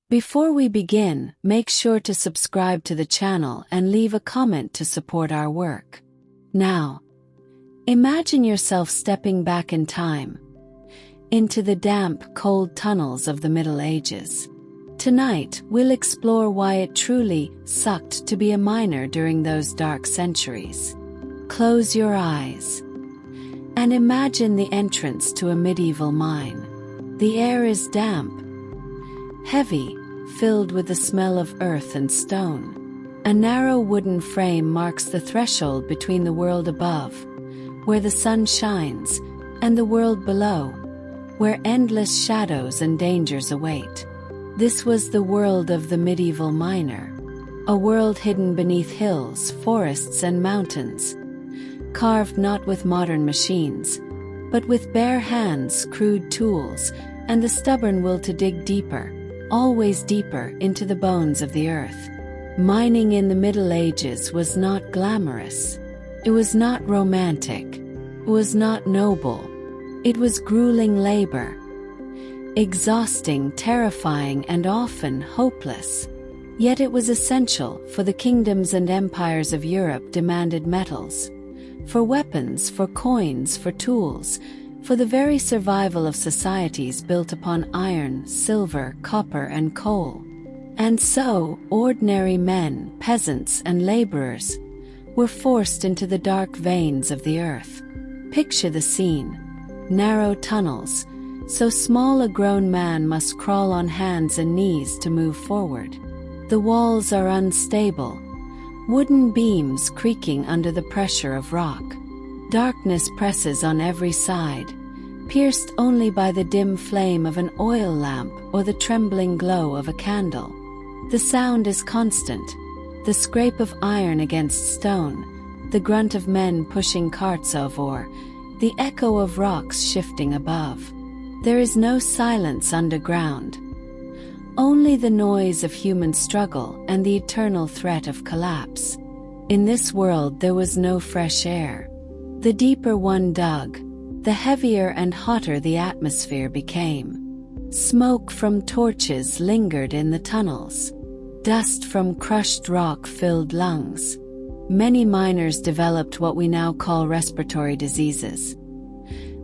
Before we begin, make sure to subscribe to the channel and leave a comment to support our work. Now, imagine yourself stepping back in time, into the damp, cold tunnels of the Middle Ages. Tonight, we'll explore why it truly sucked to be a miner during those dark centuries. Close your eyes and imagine the entrance to a medieval mine. The air is damp, heavy, filled with the smell of earth and stone. A narrow wooden frame marks the threshold between the world above, where the sun shines, and the world below, where endless shadows and dangers await. This was the world of the medieval miner, a world hidden beneath hills, forests, and mountains, carved not with modern machines, but with bare hands, crude tools, and the stubborn will to dig deeper, always deeper, into the bones of the earth. Mining in the Middle Ages was not glamorous. It was not romantic. It was not noble. It was grueling labor. Exhausting, terrifying, and often hopeless. Yet it was essential, for the kingdoms and empires of Europe demanded metals. For weapons, for coins, for tools, for the very survival of societies built upon iron, silver, copper, and coal. And so, ordinary men, peasants, and laborers were forced into the dark veins of the earth. Picture the scene. Narrow tunnels, so small a grown man must crawl on hands and knees to move forward. The walls are unstable, wooden beams creaking under the pressure of rock. Darkness presses on every side, pierced only by the dim flame of an oil lamp or the trembling glow of a candle. The sound is constant, the scrape of iron against stone, the grunt of men pushing carts of ore, the echo of rocks shifting above. There is no silence underground, only the noise of human struggle and the eternal threat of collapse. In this world there was no fresh air. The deeper one dug, the heavier and hotter the atmosphere became. Smoke from torches lingered in the tunnels. Dust from crushed rock filled lungs. Many miners developed what we now call respiratory diseases,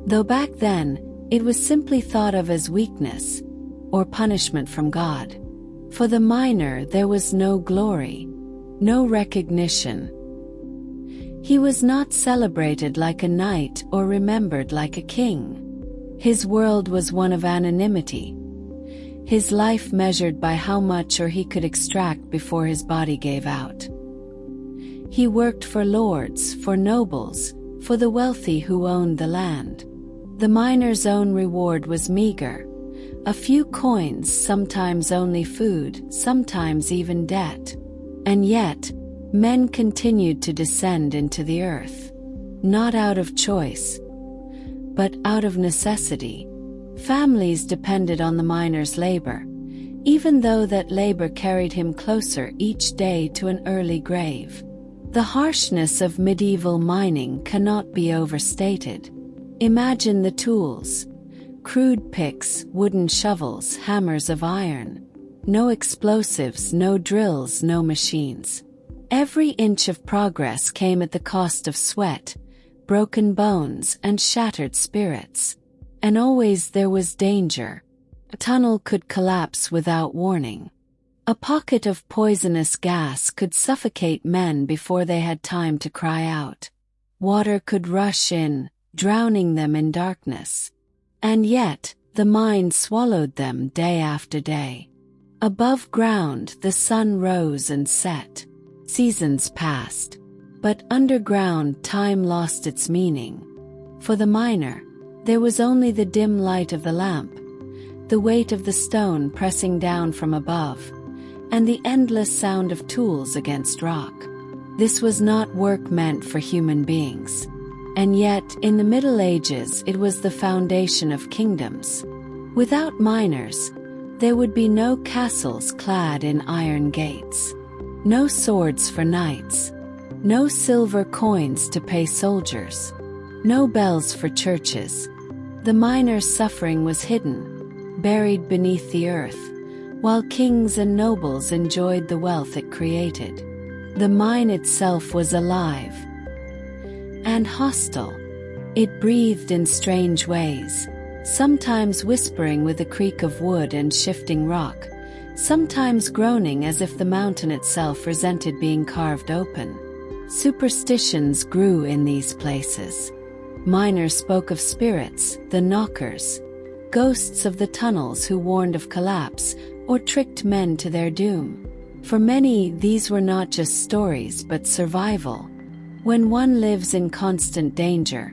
though back then it was simply thought of as weakness or punishment from God. For the miner there was no glory, no recognition. He was not celebrated like a knight or remembered like a king. His world was one of anonymity, his life measured by how much ore he could extract before his body gave out. He worked for lords, for nobles, for the wealthy who owned the land. The miner's own reward was meager. A few coins, sometimes only food, sometimes even debt. And yet, men continued to descend into the earth. Not out of choice, but out of necessity. Families depended on the miner's labor, even though that labor carried him closer each day to an early grave. The harshness of medieval mining cannot be overstated. Imagine the tools. Crude picks, wooden shovels, hammers of iron. No explosives, no drills, no machines. Every inch of progress came at the cost of sweat, broken bones, and shattered spirits. And always there was danger. A tunnel could collapse without warning. A pocket of poisonous gas could suffocate men before they had time to cry out. Water could rush in, drowning them in darkness. And yet, the mine swallowed them day after day. Above ground, the sun rose and set. Seasons passed. But underground, time lost its meaning. For the miner, there was only the dim light of the lamp, the weight of the stone pressing down from above, and the endless sound of tools against rock. This was not work meant for human beings. And yet, in the Middle Ages, it was the foundation of kingdoms. Without miners, there would be no castles clad in iron gates, no swords for knights, no silver coins to pay soldiers, no bells for churches. The miner's suffering was hidden, buried beneath the earth, while kings and nobles enjoyed the wealth it created. The mine itself was alive and hostile. It breathed in strange ways, sometimes whispering with the creak of wood and shifting rock, sometimes groaning as if the mountain itself resented being carved open. Superstitions grew in these places. Miners spoke of spirits, the knockers, ghosts of the tunnels who warned of collapse or tricked men to their doom. For many, these were not just stories but survival. When one lives in constant danger,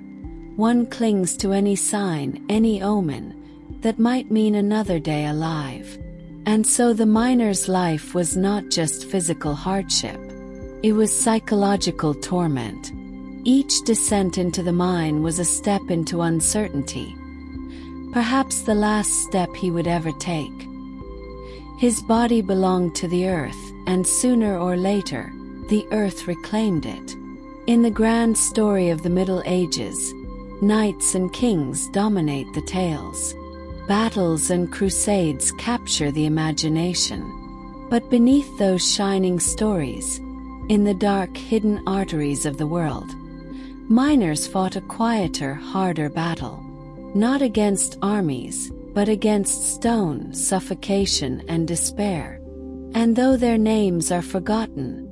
one clings to any sign, any omen, that might mean another day alive. And so the miner's life was not just physical hardship. It was psychological torment. Each descent into the mine was a step into uncertainty, perhaps the last step he would ever take. His body belonged to the earth, and sooner or later, the earth reclaimed it. In the grand story of the Middle Ages, knights and kings dominate the tales. Battles and crusades capture the imagination. But beneath those shining stories, in the dark hidden arteries of the world, miners fought a quieter, harder battle. Not against armies, but against stone, suffocation, and despair. And though their names are forgotten,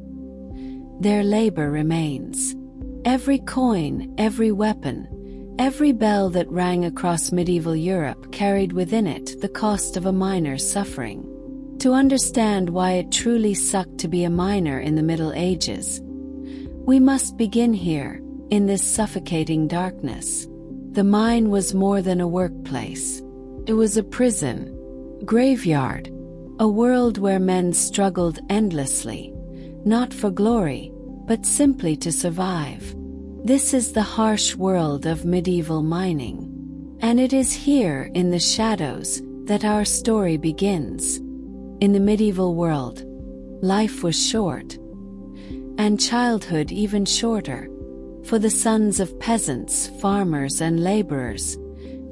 their labor remains. Every coin, every weapon, every bell that rang across medieval Europe carried within it the cost of a miner's suffering. To understand why it truly sucked to be a miner in the Middle Ages, we must begin here, in this suffocating darkness. The mine was more than a workplace. It was a prison, graveyard, a world where men struggled endlessly, not for glory, but simply to survive. This is the harsh world of medieval mining. And it is here, in the shadows, that our story begins. In the medieval world, life was short, and childhood even shorter. For the sons of peasants, farmers, and laborers,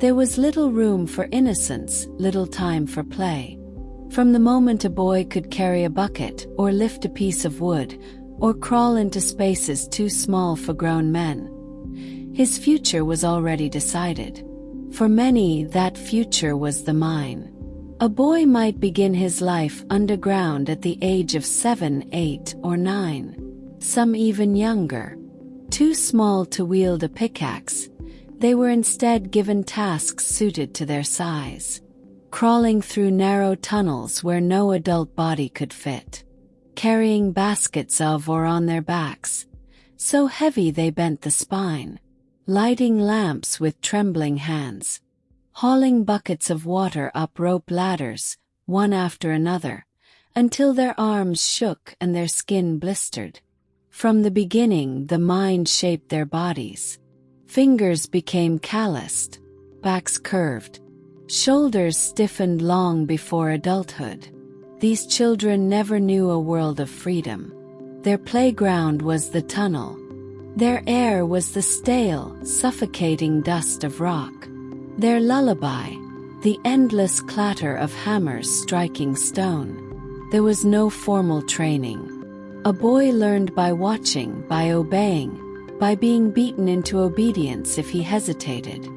there was little room for innocence, little time for play. From the moment a boy could carry a bucket, or lift a piece of wood, or crawl into spaces too small for grown men, his future was already decided. For many, that future was the mine. A boy might begin his life underground at the age of 7, 8, or 9, some even younger. Too small to wield a pickaxe, they were instead given tasks suited to their size. Crawling through narrow tunnels where no adult body could fit. Carrying baskets of or on their backs, so heavy they bent the spine. Lighting lamps with trembling hands. Hauling buckets of water up rope ladders, one after another, until their arms shook and their skin blistered. From the beginning, the mine shaped their bodies. Fingers became calloused, backs curved, shoulders stiffened long before adulthood. These children never knew a world of freedom. Their playground was the tunnel. Their air was the stale, suffocating dust of rock. Their lullaby, the endless clatter of hammers striking stone. There was no formal training. A boy learned by watching, by obeying, by being beaten into obedience if he hesitated.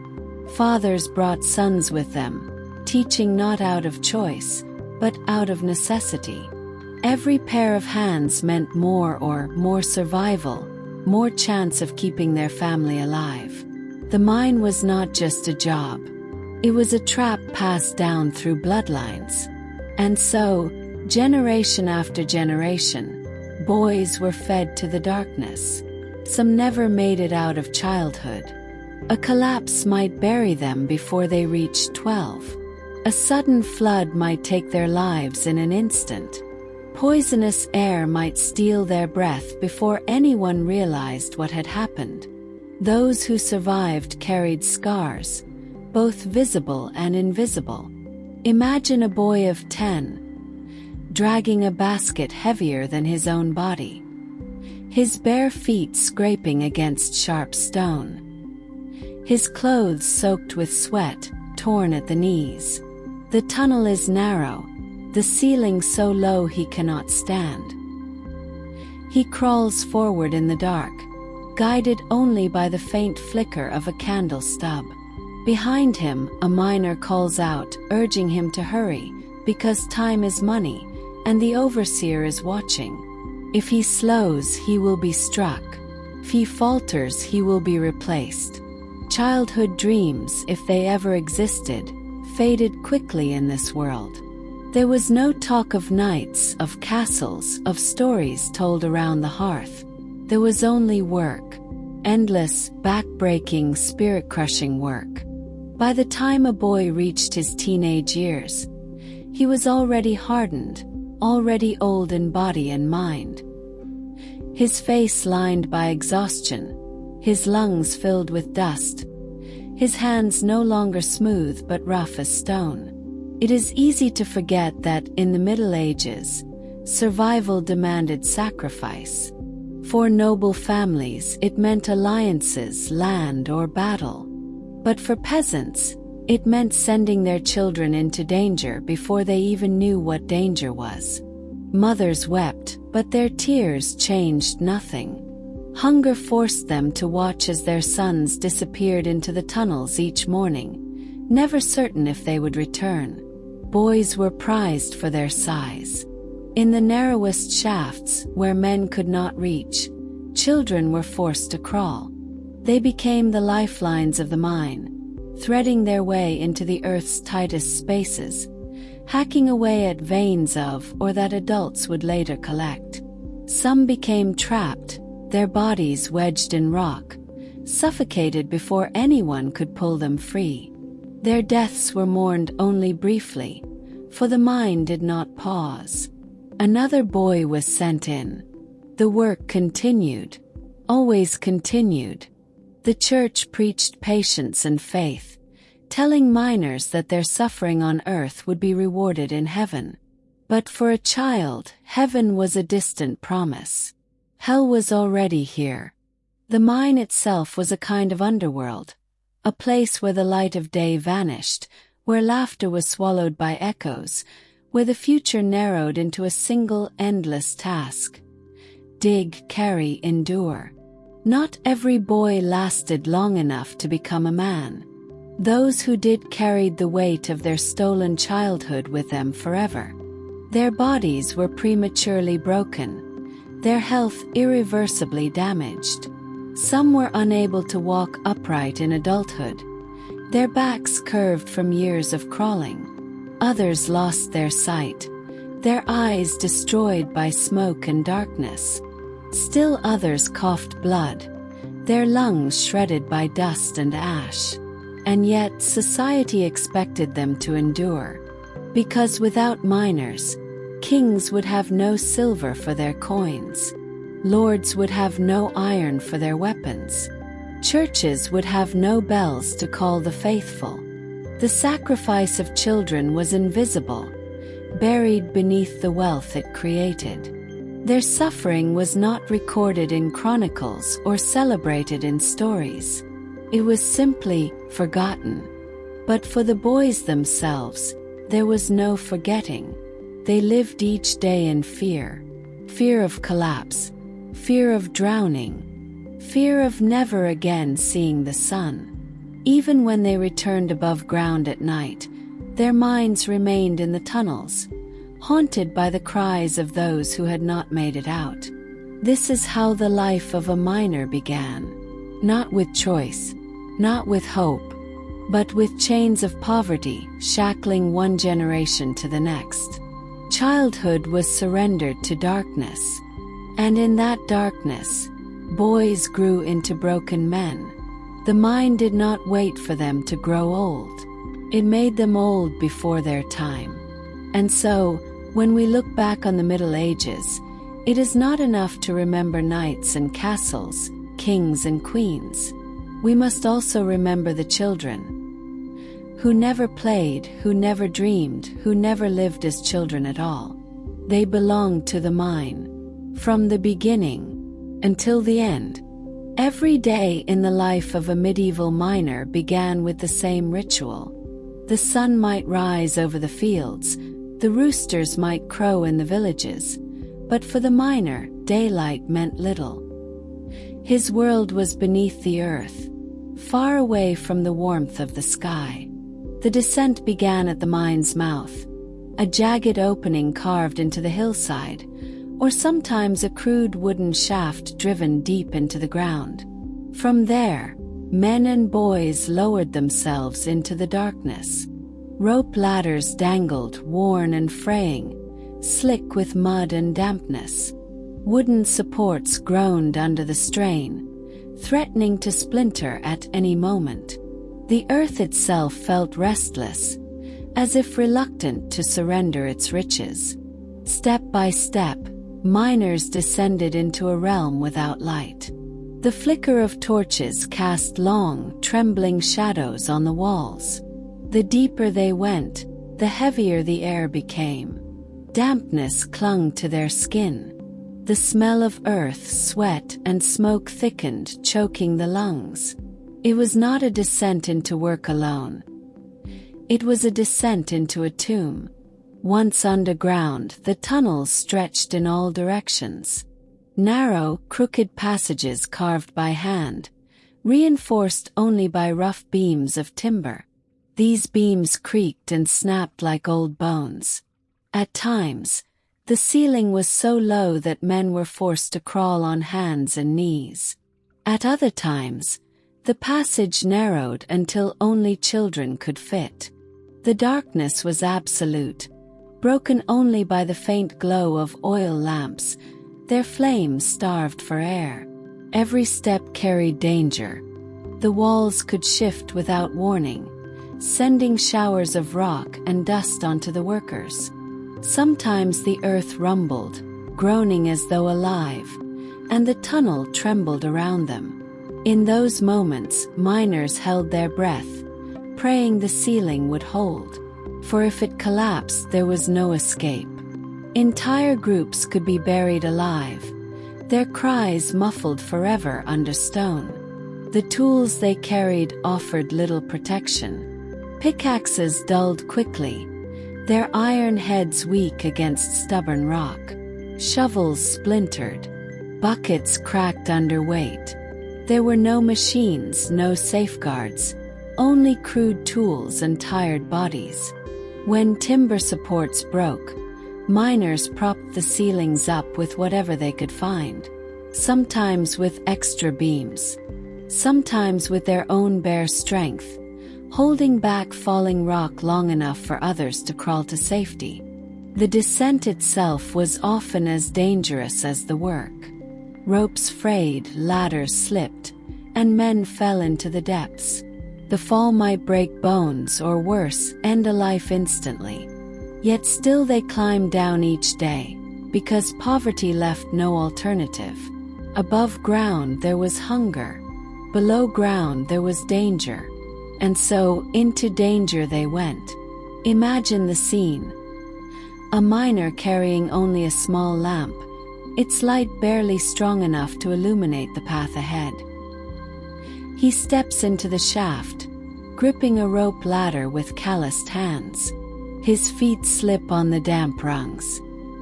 Fathers brought sons with them, teaching not out of choice, but out of necessity. Every pair of hands meant more survival, more chance of keeping their family alive. The mine was not just a job. It was a trap passed down through bloodlines. And so, generation after generation, boys were fed to the darkness. Some never made it out of childhood. A collapse might bury them before they reached 12. A sudden flood might take their lives in an instant. Poisonous air might steal their breath before anyone realized what had happened. Those who survived carried scars, both visible and invisible. Imagine a boy of 10, dragging a basket heavier than his own body, his bare feet scraping against sharp stone, his clothes soaked with sweat, torn at the knees. The tunnel is narrow, the ceiling so low he cannot stand. He crawls forward in the dark, guided only by the faint flicker of a candle stub. Behind him, a miner calls out, urging him to hurry, because time is money, and the overseer is watching. If he slows, he will be struck. If he falters, he will be replaced. Childhood dreams, if they ever existed, faded quickly in this world. There was no talk of knights, of castles, of stories told around the hearth. There was only work. Endless, back-breaking, spirit-crushing work. By the time a boy reached his teenage years, he was already hardened, already old in body and mind. His face lined by exhaustion, his lungs filled with dust, his hands no longer smooth but rough as stone. It is easy to forget that in the Middle Ages, survival demanded sacrifice. For noble families, it meant alliances, land, or battle. But for peasants, it meant sending their children into danger before they even knew what danger was. Mothers wept, but their tears changed nothing. Hunger forced them to watch as their sons disappeared into the tunnels each morning, never certain if they would return. Boys were prized for their size. In the narrowest shafts, where men could not reach, children were forced to crawl. They became the lifelines of the mine, threading their way into the earth's tightest spaces, hacking away at veins of or that adults would later collect. Some became trapped, their bodies wedged in rock, suffocated before anyone could pull them free. Their deaths were mourned only briefly, for the mine did not pause. Another boy was sent in. The work continued, always continued. The church preached patience and faith, telling miners that their suffering on earth would be rewarded in heaven. But for a child, heaven was a distant promise. Hell was already here. The mine itself was a kind of underworld, a place where the light of day vanished, where laughter was swallowed by echoes, where the future narrowed into a single endless task. Dig, carry, endure. Not every boy lasted long enough to become a man. Those who did carried the weight of their stolen childhood with them forever. Their bodies were prematurely broken, their health irreversibly damaged. Some were unable to walk upright in adulthood, their backs curved from years of crawling. Others lost their sight, their eyes destroyed by smoke and darkness. Still others coughed blood, their lungs shredded by dust and ash. And yet society expected them to endure, because without miners, kings would have no silver for their coins, lords would have no iron for their weapons, churches would have no bells to call the faithful. The sacrifice of children was invisible, buried beneath the wealth it created. Their suffering was not recorded in chronicles or celebrated in stories. It was simply forgotten. But for the boys themselves, there was no forgetting. They lived each day in fear. Fear of collapse, fear of drowning, fear of never again seeing the sun. Even when they returned above ground at night, their minds remained in the tunnels, haunted by the cries of those who had not made it out. This is how the life of a miner began. Not with choice, not with hope, but with chains of poverty shackling one generation to the next. Childhood was surrendered to darkness, and in that darkness, boys grew into broken men. The mine did not wait for them to grow old. It made them old before their time. And so, when we look back on the Middle Ages, it is not enough to remember knights and castles, kings and queens. We must also remember the children who never played, who never dreamed, who never lived as children at all. They belonged to the mine, from the beginning until the end. Every day in the life of a medieval miner began with the same ritual. The sun might rise over the fields, The roosters might crow in the villages, but for the miner, daylight meant little. His world was beneath the earth, far away from the warmth of the sky. The descent began at the mine's mouth, a jagged opening carved into the hillside, or sometimes a crude wooden shaft driven deep into the ground. From there, men and boys lowered themselves into the darkness. Rope ladders dangled, worn and fraying, slick with mud and dampness. Wooden supports groaned under the strain, threatening to splinter at any moment. The earth itself felt restless, as if reluctant to surrender its riches. Step by step, miners descended into a realm without light. The flicker of torches cast long, trembling shadows on the walls. The deeper they went, the heavier the air became. Dampness clung to their skin. The smell of earth, sweat, and smoke thickened, choking the lungs. It was not a descent into work alone. It was a descent into a tomb. Once underground, the tunnels stretched in all directions. Narrow, crooked passages carved by hand, reinforced only by rough beams of timber. These beams creaked and snapped like old bones. At times, the ceiling was so low that men were forced to crawl on hands and knees. At other times, the passage narrowed until only children could fit. The darkness was absolute, broken only by the faint glow of oil lamps, their flames starved for air. Every step carried danger. The walls could shift without warning, sending showers of rock and dust onto the workers. Sometimes the earth rumbled, groaning as though alive, and the tunnel trembled around them. In those moments, miners held their breath, praying the ceiling would hold, for if it collapsed there was no escape. Entire groups could be buried alive, their cries muffled forever under stone. The tools they carried offered little protection. Pickaxes dulled quickly, their iron heads weak against stubborn rock. Shovels splintered, buckets cracked under weight. There were no machines, no safeguards, only crude tools and tired bodies. When timber supports broke, miners propped the ceilings up with whatever they could find, sometimes with extra beams, sometimes with their own bare strength, holding back falling rock long enough for others to crawl to safety. The descent itself was often as dangerous as the work. Ropes frayed, ladders slipped, and men fell into the depths. The fall might break bones or worse, end a life instantly. Yet still they climbed down each day, because poverty left no alternative. Above ground there was hunger, below ground there was danger. And so, into danger they went. Imagine the scene. A miner carrying only a small lamp, its light barely strong enough to illuminate the path ahead. He steps into the shaft, gripping a rope ladder with calloused hands. His feet slip on the damp rungs.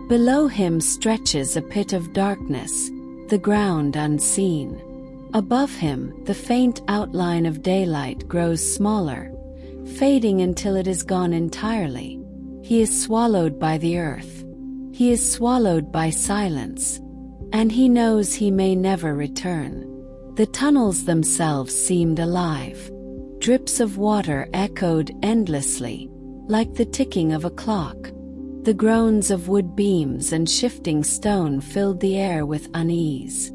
Below him stretches a pit of darkness, the ground unseen. Above him, the faint outline of daylight grows smaller, fading until it is gone entirely. He is swallowed by the earth. He is swallowed by silence. And he knows he may never return. The tunnels themselves seemed alive. Drips of water echoed endlessly, like the ticking of a clock. The groans of wood beams and shifting stone filled the air with unease.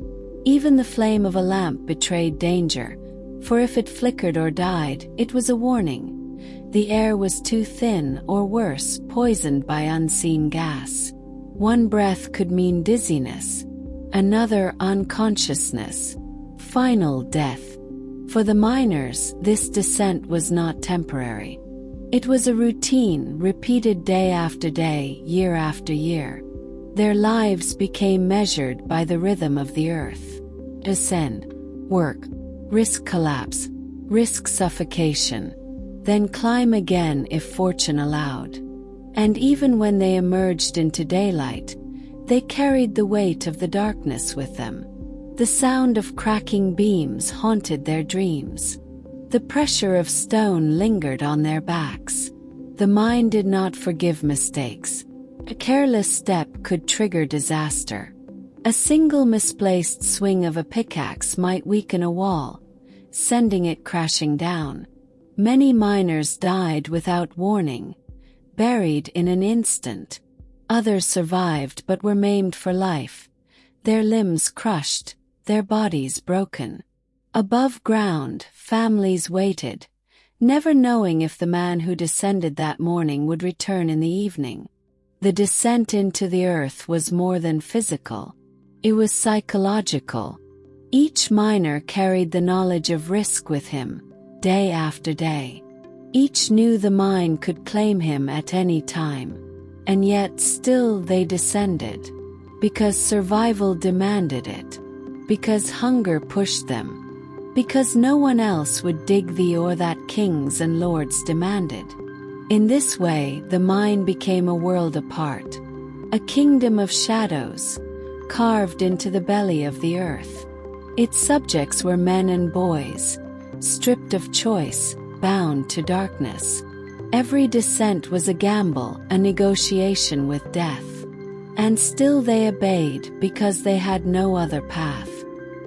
Even the flame of a lamp betrayed danger, for if it flickered or died, it was a warning. The air was too thin, or worse, poisoned by unseen gas. One breath could mean dizziness, another unconsciousness, final death. For the miners, this descent was not temporary. It was a routine, repeated day after day, year after year. Their lives became measured by the rhythm of the earth. Ascend, work, risk collapse, risk suffocation, then climb again if fortune allowed. And even when they emerged into daylight, they carried the weight of the darkness with them. The sound of cracking beams haunted their dreams. The pressure of stone lingered on their backs. The mind did not forgive mistakes. A careless step could trigger disaster. A single misplaced swing of a pickaxe might weaken a wall, sending it crashing down. Many miners died without warning, buried in an instant. Others survived but were maimed for life, their limbs crushed, their bodies broken. Above ground, families waited, never knowing if the man who descended that morning would return in the evening. The descent into the earth was more than physical. It was psychological. Each miner carried the knowledge of risk with him, day after day. Each knew the mine could claim him at any time. And yet still they descended. Because survival demanded it. Because hunger pushed them. Because no one else would dig the ore that kings and lords demanded. In this way, the mine became a world apart. A kingdom of shadows, carved into the belly of the earth. Its subjects were men and boys, stripped of choice, bound to darkness. Every descent was a gamble, a negotiation with death. And still they obeyed because they had no other path.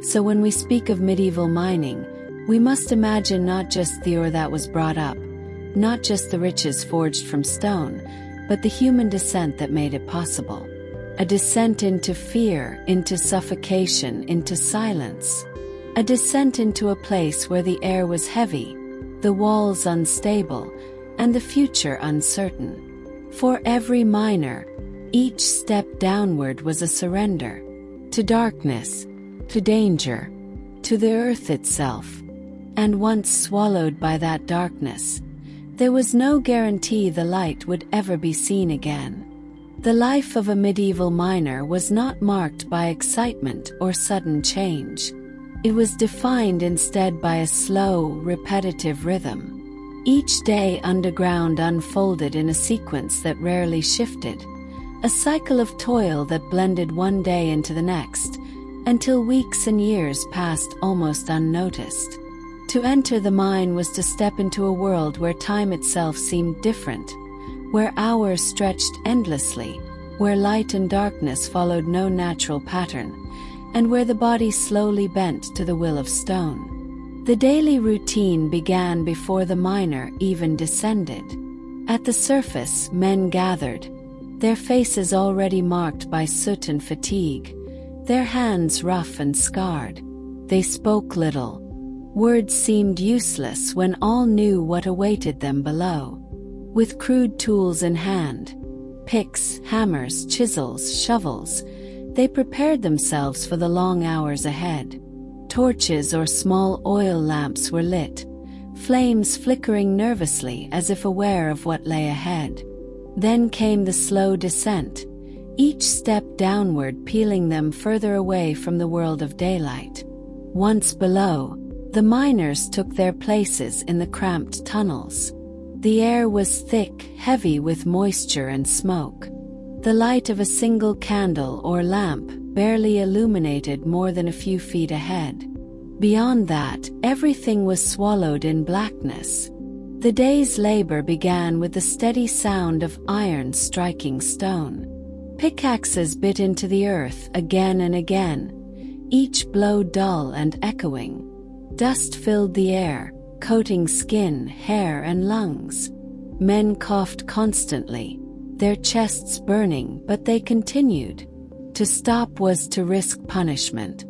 So when we speak of medieval mining, we must imagine not just the ore that was brought up, not just the riches forged from stone, but the human descent that made it possible. A descent into fear, into suffocation, into silence. A descent into a place where the air was heavy, the walls unstable, and the future uncertain. For every miner, each step downward was a surrender. To darkness, to danger, to the earth itself. And once swallowed by that darkness, there was no guarantee the light would ever be seen again. The life of a medieval miner was not marked by excitement or sudden change. It was defined instead by a slow, repetitive rhythm. Each day underground unfolded in a sequence that rarely shifted, a cycle of toil that blended one day into the next, until weeks and years passed almost unnoticed. To enter the mine was to step into a world where time itself seemed different, where hours stretched endlessly, where light and darkness followed no natural pattern, and where the body slowly bent to the will of stone. The daily routine began before the miner even descended. At the surface, men gathered, their faces already marked by soot and fatigue, their hands rough and scarred. They spoke little. Words seemed useless when all knew what awaited them below. With crude tools in hand, picks, hammers, chisels, shovels, they prepared themselves for the long hours ahead. Torches or small oil lamps were lit, flames flickering nervously as if aware of what lay ahead. Then came the slow descent, each step downward peeling them further away from the world of daylight. Once below, the miners took their places in the cramped tunnels. The air was thick, heavy with moisture and smoke. The light of a single candle or lamp barely illuminated more than a few feet ahead. Beyond that, everything was swallowed in blackness. The day's labor began with the steady sound of iron striking stone. Pickaxes bit into the earth again and again, each blow dull and echoing. Dust filled the air, coating skin, hair, and lungs. Men coughed constantly, their chests burning, but they continued. To stop was to risk punishment.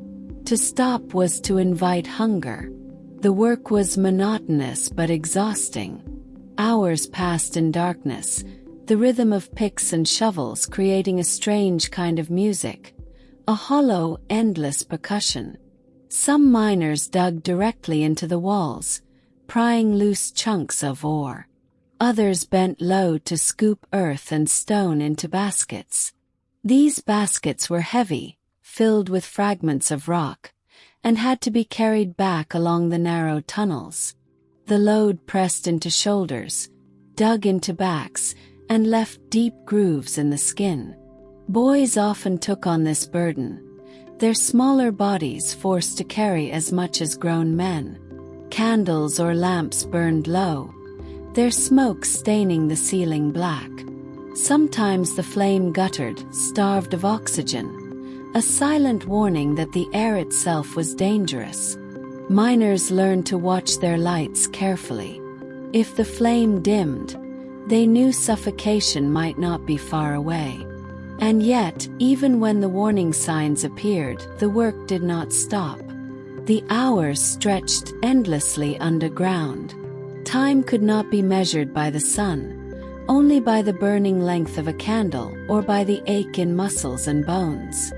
To stop was to invite hunger. The work was monotonous but exhausting. Hours passed in darkness, the rhythm of picks and shovels creating a strange kind of music, a hollow, endless percussion. Some miners dug directly into the walls, prying loose chunks of ore. Others bent low to scoop earth and stone into baskets. These baskets were heavy, filled with fragments of rock, and had to be carried back along the narrow tunnels. The load pressed into shoulders, dug into backs, and left deep grooves in the skin. Boys often took on this burden, their smaller bodies forced to carry as much as grown men. Candles or lamps burned low, their smoke staining the ceiling black. Sometimes the flame guttered, starved of oxygen, a silent warning that the air itself was dangerous. Miners learned to watch their lights carefully. If the flame dimmed, they knew suffocation might not be far away. And yet, even when the warning signs appeared, the work did not stop. The hours stretched endlessly underground. Time could not be measured by the sun, only by the burning length of a candle or by the ache in muscles and bones.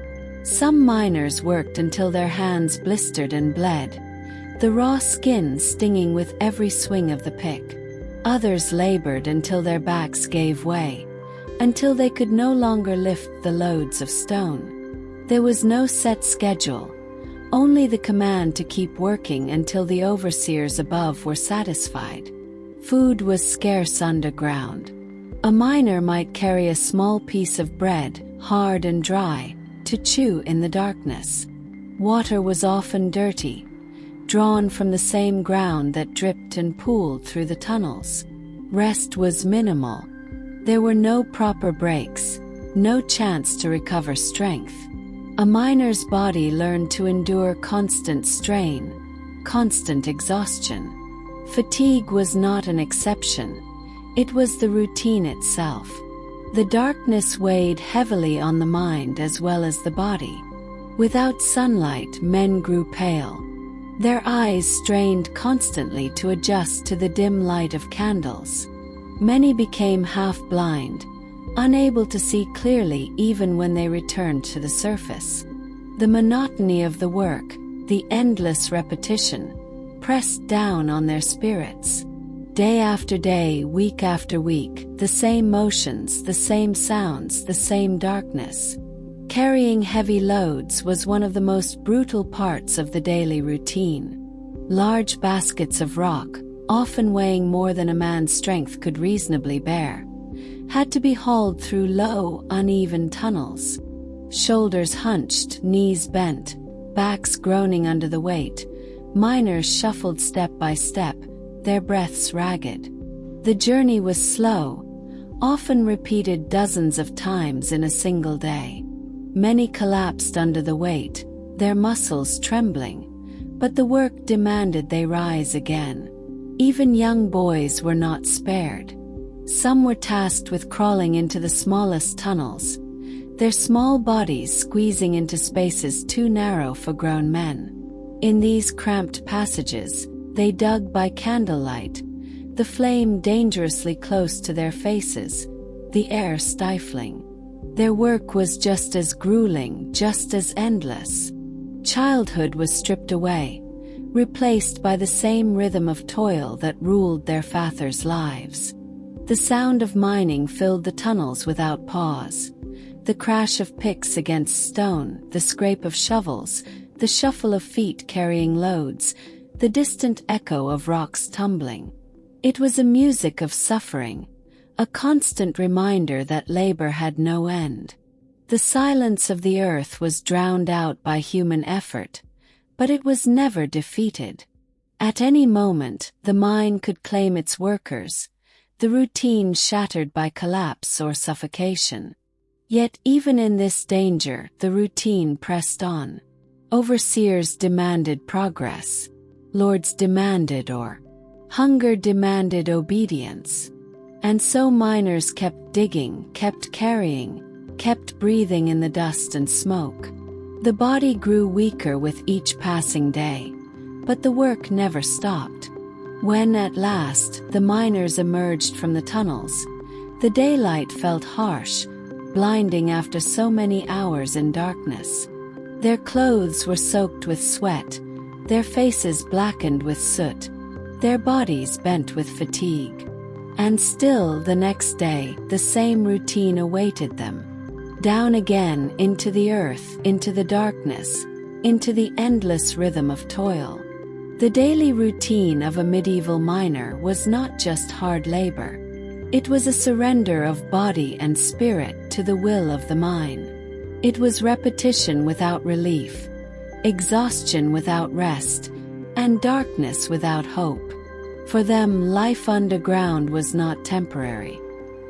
Some miners worked until their hands blistered and bled, the raw skin stinging with every swing of the pick. Others labored until their backs gave way, until they could no longer lift the loads of stone. There was no set schedule, only the command to keep working until the overseers above were satisfied. Food was scarce underground. A miner might carry a small piece of bread, hard and dry, to chew in the darkness. Water was often dirty, drawn from the same ground that dripped and pooled through the tunnels. Rest was minimal. There were no proper breaks, no chance to recover strength. A miner's body learned to endure constant strain, constant exhaustion. Fatigue was not an exception, it was the routine itself. The darkness weighed heavily on the mind as well as the body. Without sunlight, men grew pale. Their eyes strained constantly to adjust to the dim light of candles. Many became half-blind, unable to see clearly even when they returned to the surface. The monotony of the work, the endless repetition, pressed down on their spirits. Day after day, week after week, the same motions, the same sounds, the same darkness. Carrying heavy loads was one of the most brutal parts of the daily routine. Large baskets of rock, often weighing more than a man's strength could reasonably bear, had to be hauled through low, uneven tunnels. Shoulders hunched, knees bent, backs groaning under the weight, miners shuffled step by step, their breaths ragged. The journey was slow, often repeated dozens of times in a single day. Many collapsed under the weight, their muscles trembling, but the work demanded they rise again. Even young boys were not spared. Some were tasked with crawling into the smallest tunnels, their small bodies squeezing into spaces too narrow for grown men. In these cramped passages, they dug by candlelight, the flame dangerously close to their faces, the air stifling. Their work was just as grueling, just as endless. Childhood was stripped away, replaced by the same rhythm of toil that ruled their fathers' lives. The sound of mining filled the tunnels without pause. The crash of picks against stone, the scrape of shovels, the shuffle of feet carrying loads, the distant echo of rocks tumbling. It was a music of suffering, a constant reminder that labor had no end. The silence of the earth was drowned out by human effort, but it was never defeated. At any moment, the mine could claim its workers, the routine shattered by collapse or suffocation. Yet even in this danger, the routine pressed on. Overseers demanded progress. Lords demanded or hunger demanded obedience. And so miners kept digging, kept carrying, kept breathing in the dust and smoke. The body grew weaker with each passing day, but the work never stopped. When at last the miners emerged from the tunnels, the daylight felt harsh, blinding after so many hours in darkness. Their clothes were soaked with sweat, their faces blackened with soot, their bodies bent with fatigue. And still the next day, the same routine awaited them. Down again into the earth, into the darkness, into the endless rhythm of toil. The daily routine of a medieval miner was not just hard labor. It was a surrender of body and spirit to the will of the mine. It was repetition without relief, exhaustion without rest, and darkness without hope. For them, life underground was not temporary.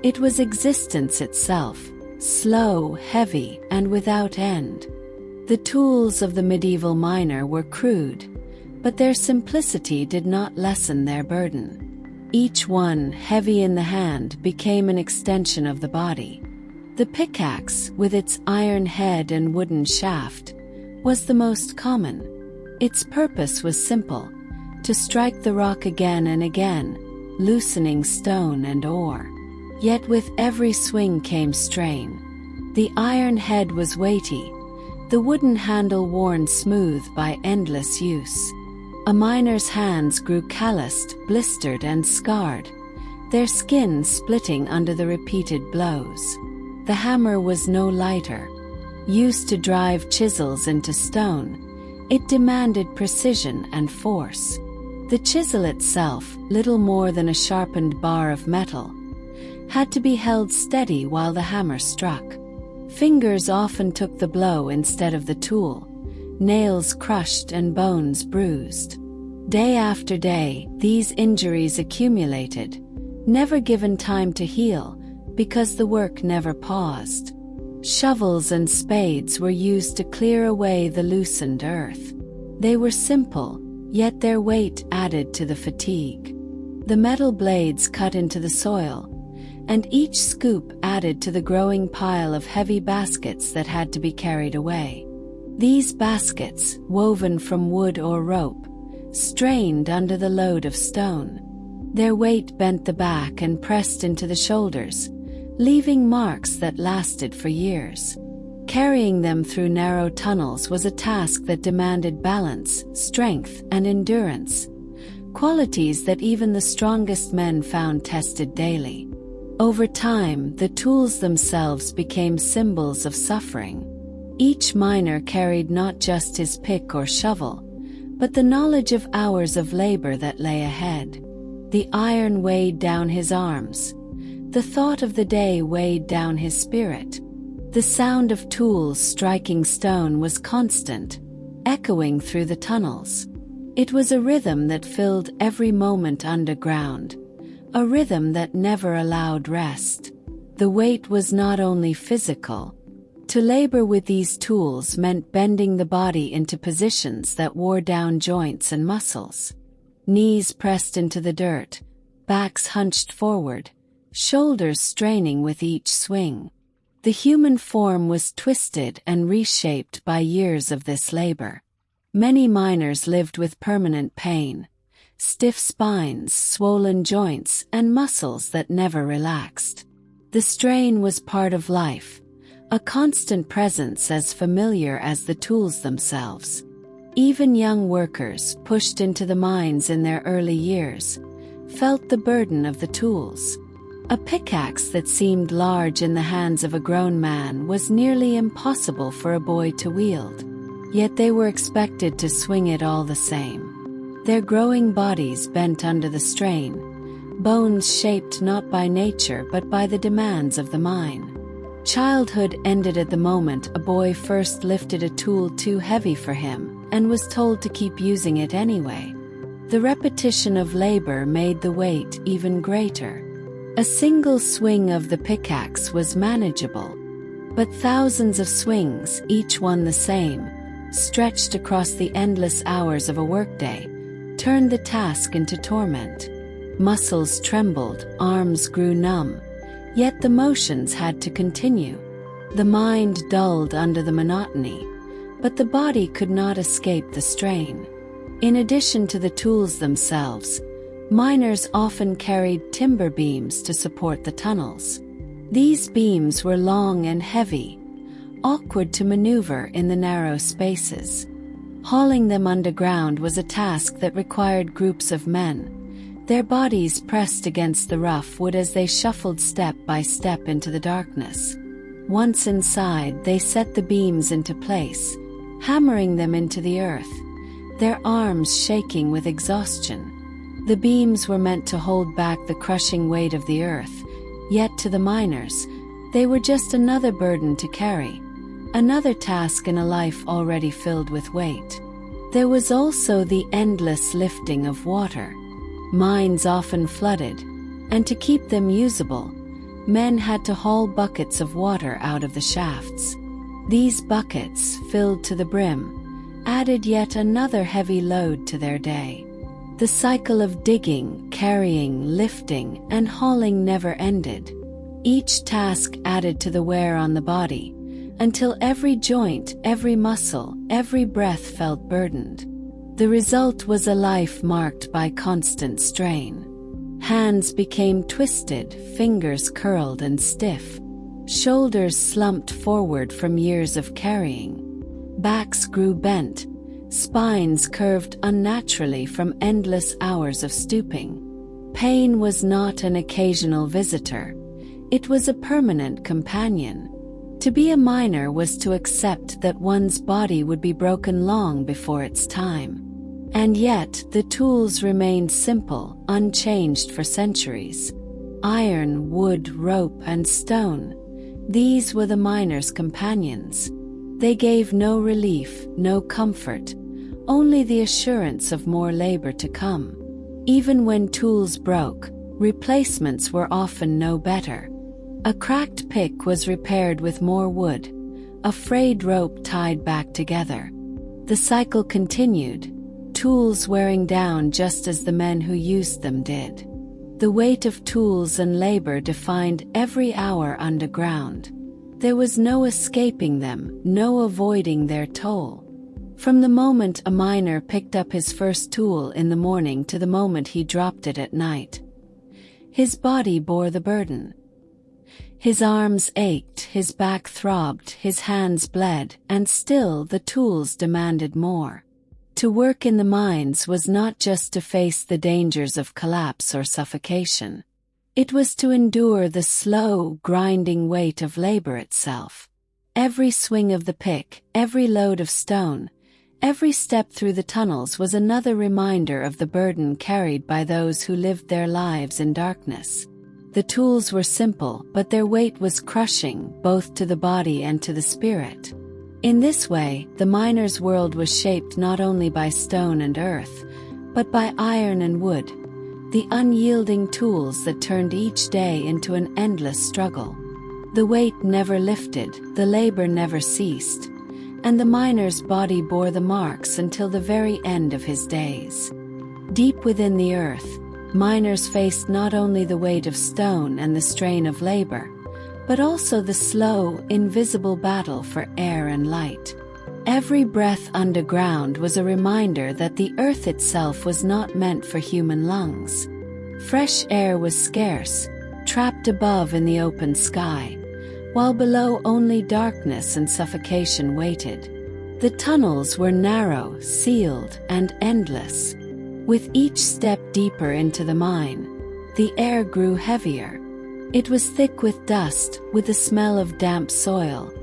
It was existence itself, slow, heavy, and without end. The tools of the medieval miner were crude, but their simplicity did not lessen their burden. Each one, heavy in the hand, became an extension of the body. The pickaxe, with its iron head and wooden shaft, was the most common. Its purpose was simple: to strike the rock again and again, loosening stone and ore. Yet with every swing came strain. The iron head was weighty, the wooden handle worn smooth by endless use. A miner's hands grew calloused, blistered, and scarred, their skin splitting under the repeated blows. The hammer was no lighter. Used to drive chisels into stone, it demanded precision and force. The chisel itself, little more than a sharpened bar of metal, had to be held steady while the hammer struck. Fingers often took the blow instead of the tool, nails crushed and bones bruised. Day after day, these injuries accumulated, never given time to heal, because the work never paused. Shovels and spades were used to clear away the loosened earth. They were simple, yet their weight added to the fatigue. The metal blades cut into the soil, and each scoop added to the growing pile of heavy baskets that had to be carried away. These baskets, woven from wood or rope, strained under the load of stone. Their weight bent the back and pressed into the shoulders, leaving marks that lasted for years. Carrying them through narrow tunnels was a task that demanded balance, strength, and endurance, qualities that even the strongest men found tested daily. Over time, the tools themselves became symbols of suffering. Each miner carried not just his pick or shovel, but the knowledge of hours of labor that lay ahead. The iron weighed down his arms. The thought of the day weighed down his spirit. The sound of tools striking stone was constant, echoing through the tunnels. It was a rhythm that filled every moment underground, a rhythm that never allowed rest. The weight was not only physical. To labor with these tools meant bending the body into positions that wore down joints and muscles. Knees pressed into the dirt, backs hunched forward, shoulders straining with each swing. The human form was twisted and reshaped by years of this labor. Many miners lived with permanent pain, stiff spines, swollen joints, and muscles that never relaxed. The strain was part of life, a constant presence as familiar as the tools themselves. Even young workers, pushed into the mines in their early years, felt the burden of the tools. A pickaxe that seemed large in the hands of a grown man was nearly impossible for a boy to wield. Yet they were expected to swing it all the same. Their growing bodies bent under the strain, bones shaped not by nature but by the demands of the mine. Childhood ended at the moment a boy first lifted a tool too heavy for him and was told to keep using it anyway. The repetition of labor made the weight even greater. A single swing of the pickaxe was manageable, but thousands of swings, each one the same, stretched across the endless hours of a workday, turned the task into torment. Muscles trembled, arms grew numb, yet the motions had to continue. The mind dulled under the monotony, but the body could not escape the strain. In addition to the tools themselves, miners often carried timber beams to support the tunnels. These beams were long and heavy, awkward to maneuver in the narrow spaces. Hauling them underground was a task that required groups of men, their bodies pressed against the rough wood as they shuffled step by step into the darkness. Once inside, they set the beams into place, hammering them into the earth, their arms shaking with exhaustion. The beams were meant to hold back the crushing weight of the earth, Yet to the miners, they were just another burden to carry, another task in a life already filled with weight. There was also the endless lifting of water. Mines often flooded, and to keep them usable, men had to haul buckets of water out of the shafts. These buckets, filled to the brim, added yet another heavy load to their day. The cycle of digging, carrying, lifting, and hauling never ended. Each task added to the wear on the body, until every joint, every muscle, every breath felt burdened. The result was a life marked by constant strain. Hands became twisted, fingers curled and stiff. Shoulders slumped forward from years of carrying. Backs grew bent, spines curved unnaturally from endless hours of stooping. Pain was not an occasional visitor. It was a permanent companion. To be a miner was to accept that one's body would be broken long before its time. And yet, the tools remained simple, unchanged for centuries. Iron, wood, rope, and stone. These were the miner's companions. They gave no relief, no comfort, only the assurance of more labor to come. Even when tools broke, replacements were often no better. A cracked pick was repaired with more wood, a frayed rope tied back together. The cycle continued, tools wearing down just as the men who used them did. The weight of tools and labor defined every hour underground. There was no escaping them, no avoiding their toll. From the moment a miner picked up his first tool in the morning to the moment he dropped it at night, his body bore the burden. His arms ached, his back throbbed, his hands bled, and still the tools demanded more. To work in the mines was not just to face the dangers of collapse or suffocation. It was to endure the slow, grinding weight of labor itself. Every swing of the pick, every load of stone, every step through the tunnels was another reminder of the burden carried by those who lived their lives in darkness. The tools were simple, but their weight was crushing, both to the body and to the spirit. In this way, the miner's world was shaped not only by stone and earth, but by iron and wood, the unyielding tools that turned each day into an endless struggle. The weight never lifted, the labor never ceased, and the miner's body bore the marks until the very end of his days. Deep within the earth, miners faced not only the weight of stone and the strain of labor, but also the slow, invisible battle for air and light. Every breath underground was a reminder that the earth itself was not meant for human lungs. Fresh air was scarce, trapped above in the open sky, while below only darkness and suffocation waited. The tunnels were narrow, sealed, and endless. With each step deeper into the mine, the air grew heavier. It was thick with dust, with the smell of damp soil,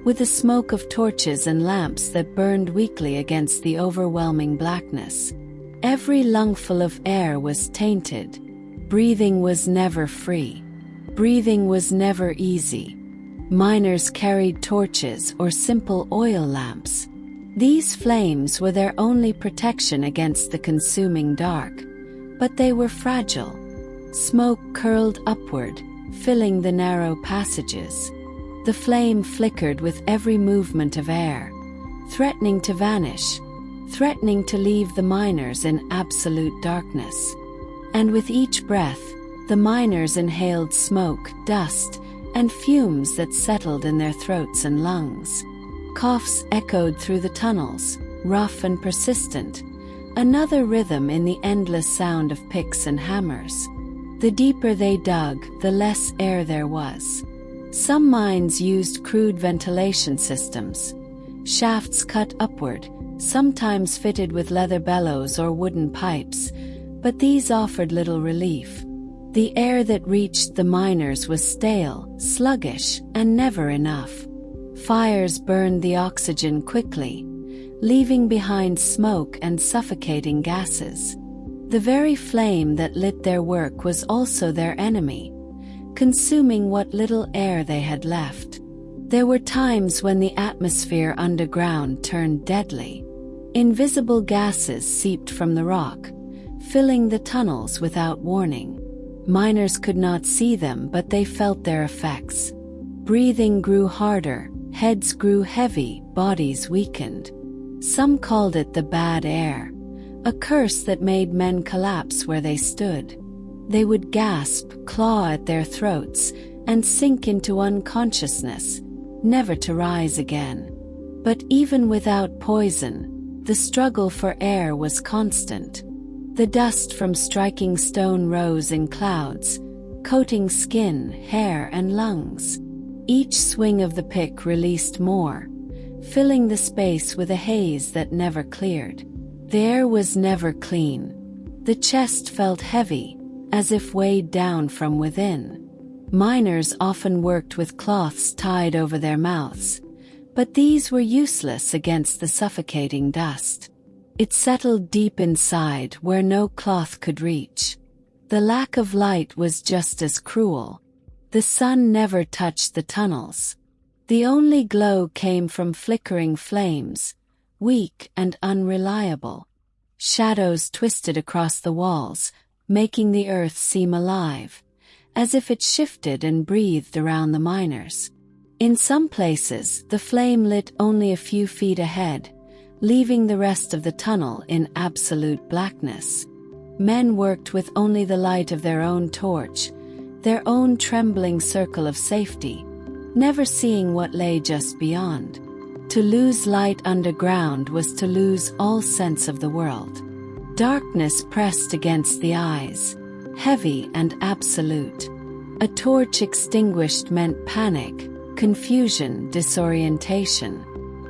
with the smoke of torches and lamps that burned weakly against the overwhelming blackness. Every lungful of air was tainted. Breathing was never free. Breathing was never easy. Miners carried torches or simple oil lamps. These flames were their only protection against the consuming dark, but they were fragile. Smoke curled upward, filling the narrow passages. The flame flickered with every movement of air, threatening to vanish, threatening to leave the miners in absolute darkness. And with each breath, the miners inhaled smoke, dust, and fumes that settled in their throats and lungs. Coughs echoed through the tunnels, rough and persistent, another rhythm in the endless sound of picks and hammers. The deeper they dug, the less air there was. Some mines used crude ventilation systems, shafts cut upward, sometimes fitted with leather bellows or wooden pipes, but these offered little relief. The air that reached the miners was stale, sluggish, and never enough. Fires burned the oxygen quickly, leaving behind smoke and suffocating gases. The very flame that lit their work was also their enemy, consuming what little air they had left. There were times when the atmosphere underground turned deadly. Invisible gases seeped from the rock, filling the tunnels without warning. Miners could not see them, but they felt their effects. Breathing grew harder, heads grew heavy, bodies weakened. Some called it the bad air, a curse that made men collapse where they stood. They would gasp, claw at their throats, and sink into unconsciousness, never to rise again. But even without poison, the struggle for air was constant. The dust from striking stone rose in clouds, coating skin, hair, and lungs. Each swing of the pick released more, filling the space with a haze that never cleared. The air was never clean. The chest felt heavy, as if weighed down from within. Miners often worked with cloths tied over their mouths, but these were useless against the suffocating dust. It settled deep inside where no cloth could reach. The lack of light was just as cruel. The sun never touched the tunnels. The only glow came from flickering flames, weak and unreliable. Shadows twisted across the walls, making the earth seem alive, as if it shifted and breathed around the miners. In some places, the flame lit only a few feet ahead, leaving the rest of the tunnel in absolute blackness. Men worked with only the light of their own torch, their own trembling circle of safety, never seeing what lay just beyond. To lose light underground was to lose all sense of the world. Darkness pressed against the eyes, heavy and absolute. A torch extinguished meant panic, confusion, disorientation.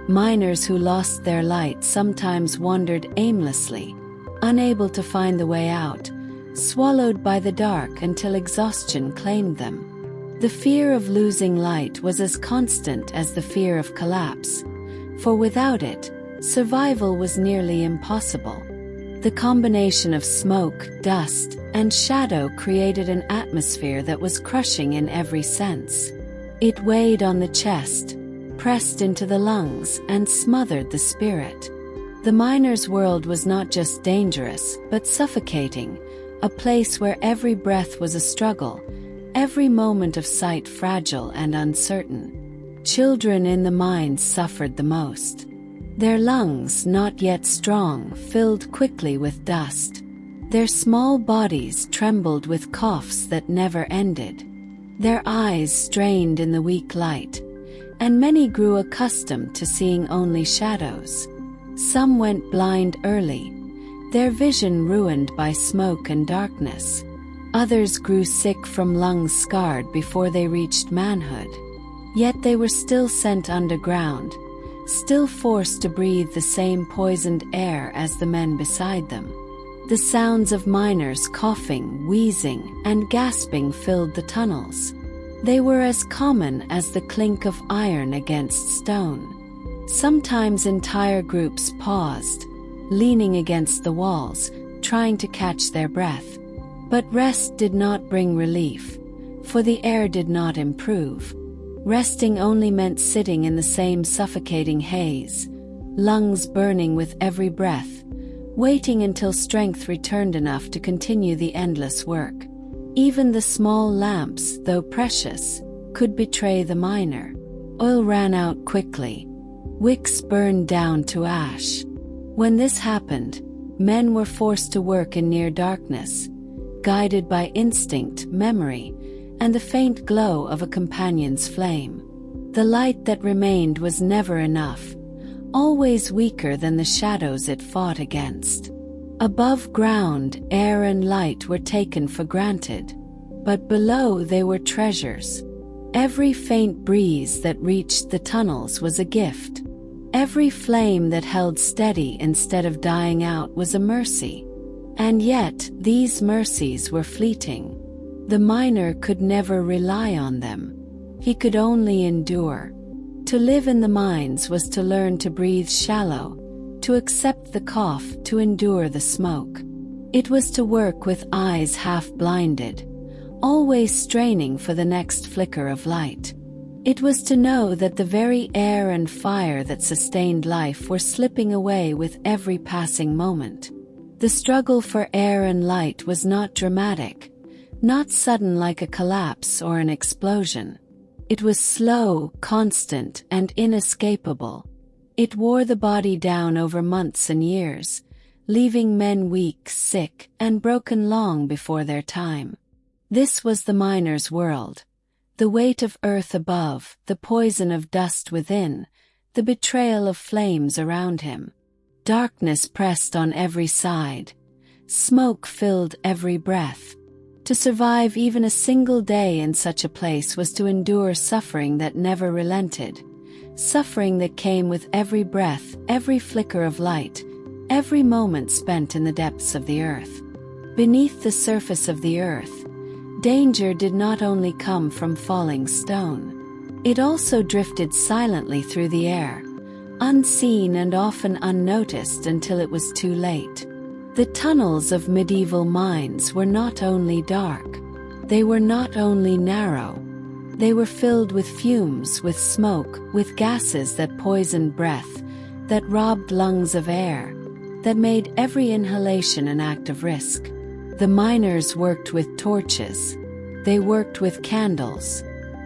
Miners who lost their light sometimes wandered aimlessly, unable to find the way out, swallowed by the dark until exhaustion claimed them. The fear of losing light was as constant as the fear of collapse, for without it, survival was nearly impossible. The combination of smoke, dust, and shadow created an atmosphere that was crushing in every sense. It weighed on the chest, pressed into the lungs, and smothered the spirit. The miner's world was not just dangerous, but suffocating, a place where every breath was a struggle, every moment of sight fragile and uncertain. Children in the mines suffered the most. Their lungs, not yet strong, filled quickly with dust. Their small bodies trembled with coughs that never ended. Their eyes strained in the weak light, and many grew accustomed to seeing only shadows. Some went blind early, their vision ruined by smoke and darkness. Others grew sick from lungs scarred before they reached manhood. Yet they were still sent underground, still forced to breathe the same poisoned air as the men beside them. The sounds of miners coughing, wheezing, and gasping filled the tunnels. They were as common as the clink of iron against stone. Sometimes entire groups paused, leaning against the walls, trying to catch their breath. But rest did not bring relief, for the air did not improve. Resting only meant sitting in the same suffocating haze, lungs burning with every breath, waiting until strength returned enough to continue the endless work. Even the small lamps, though precious, could betray the miner. Oil ran out quickly. Wicks burned down to ash. When this happened, men were forced to work in near darkness, guided by instinct, memory, and the faint glow of a companion's flame. The light that remained was never enough, always weaker than the shadows it fought against. Above ground, air and light were taken for granted, but below they were treasures. Every faint breeze that reached the tunnels was a gift. Every flame that held steady instead of dying out was a mercy. And yet, these mercies were fleeting. The miner could never rely on them. He could only endure. To live in the mines was to learn to breathe shallow, to accept the cough, to endure the smoke. It was to work with eyes half blinded, always straining for the next flicker of light. It was to know that the very air and fire that sustained life were slipping away with every passing moment. The struggle for air and light was not dramatic, not sudden like a collapse or an explosion. It was slow, constant, and inescapable. It wore the body down over months and years, leaving men weak, sick, and broken long before their time. This was the miner's world. The weight of earth above, the poison of dust within, the betrayal of flames around him. Darkness pressed on every side. Smoke filled every breath. To survive even a single day in such a place was to endure suffering that never relented. Suffering that came with every breath, every flicker of light, every moment spent in the depths of the earth. Beneath the surface of the earth, danger did not only come from falling stone. It also drifted silently through the air, unseen and often unnoticed until it was too late. The tunnels of medieval mines were not only dark, they were not only narrow, they were filled with fumes, with smoke, with gases that poisoned breath, that robbed lungs of air, that made every inhalation an act of risk. The miners worked with torches. They worked with candles.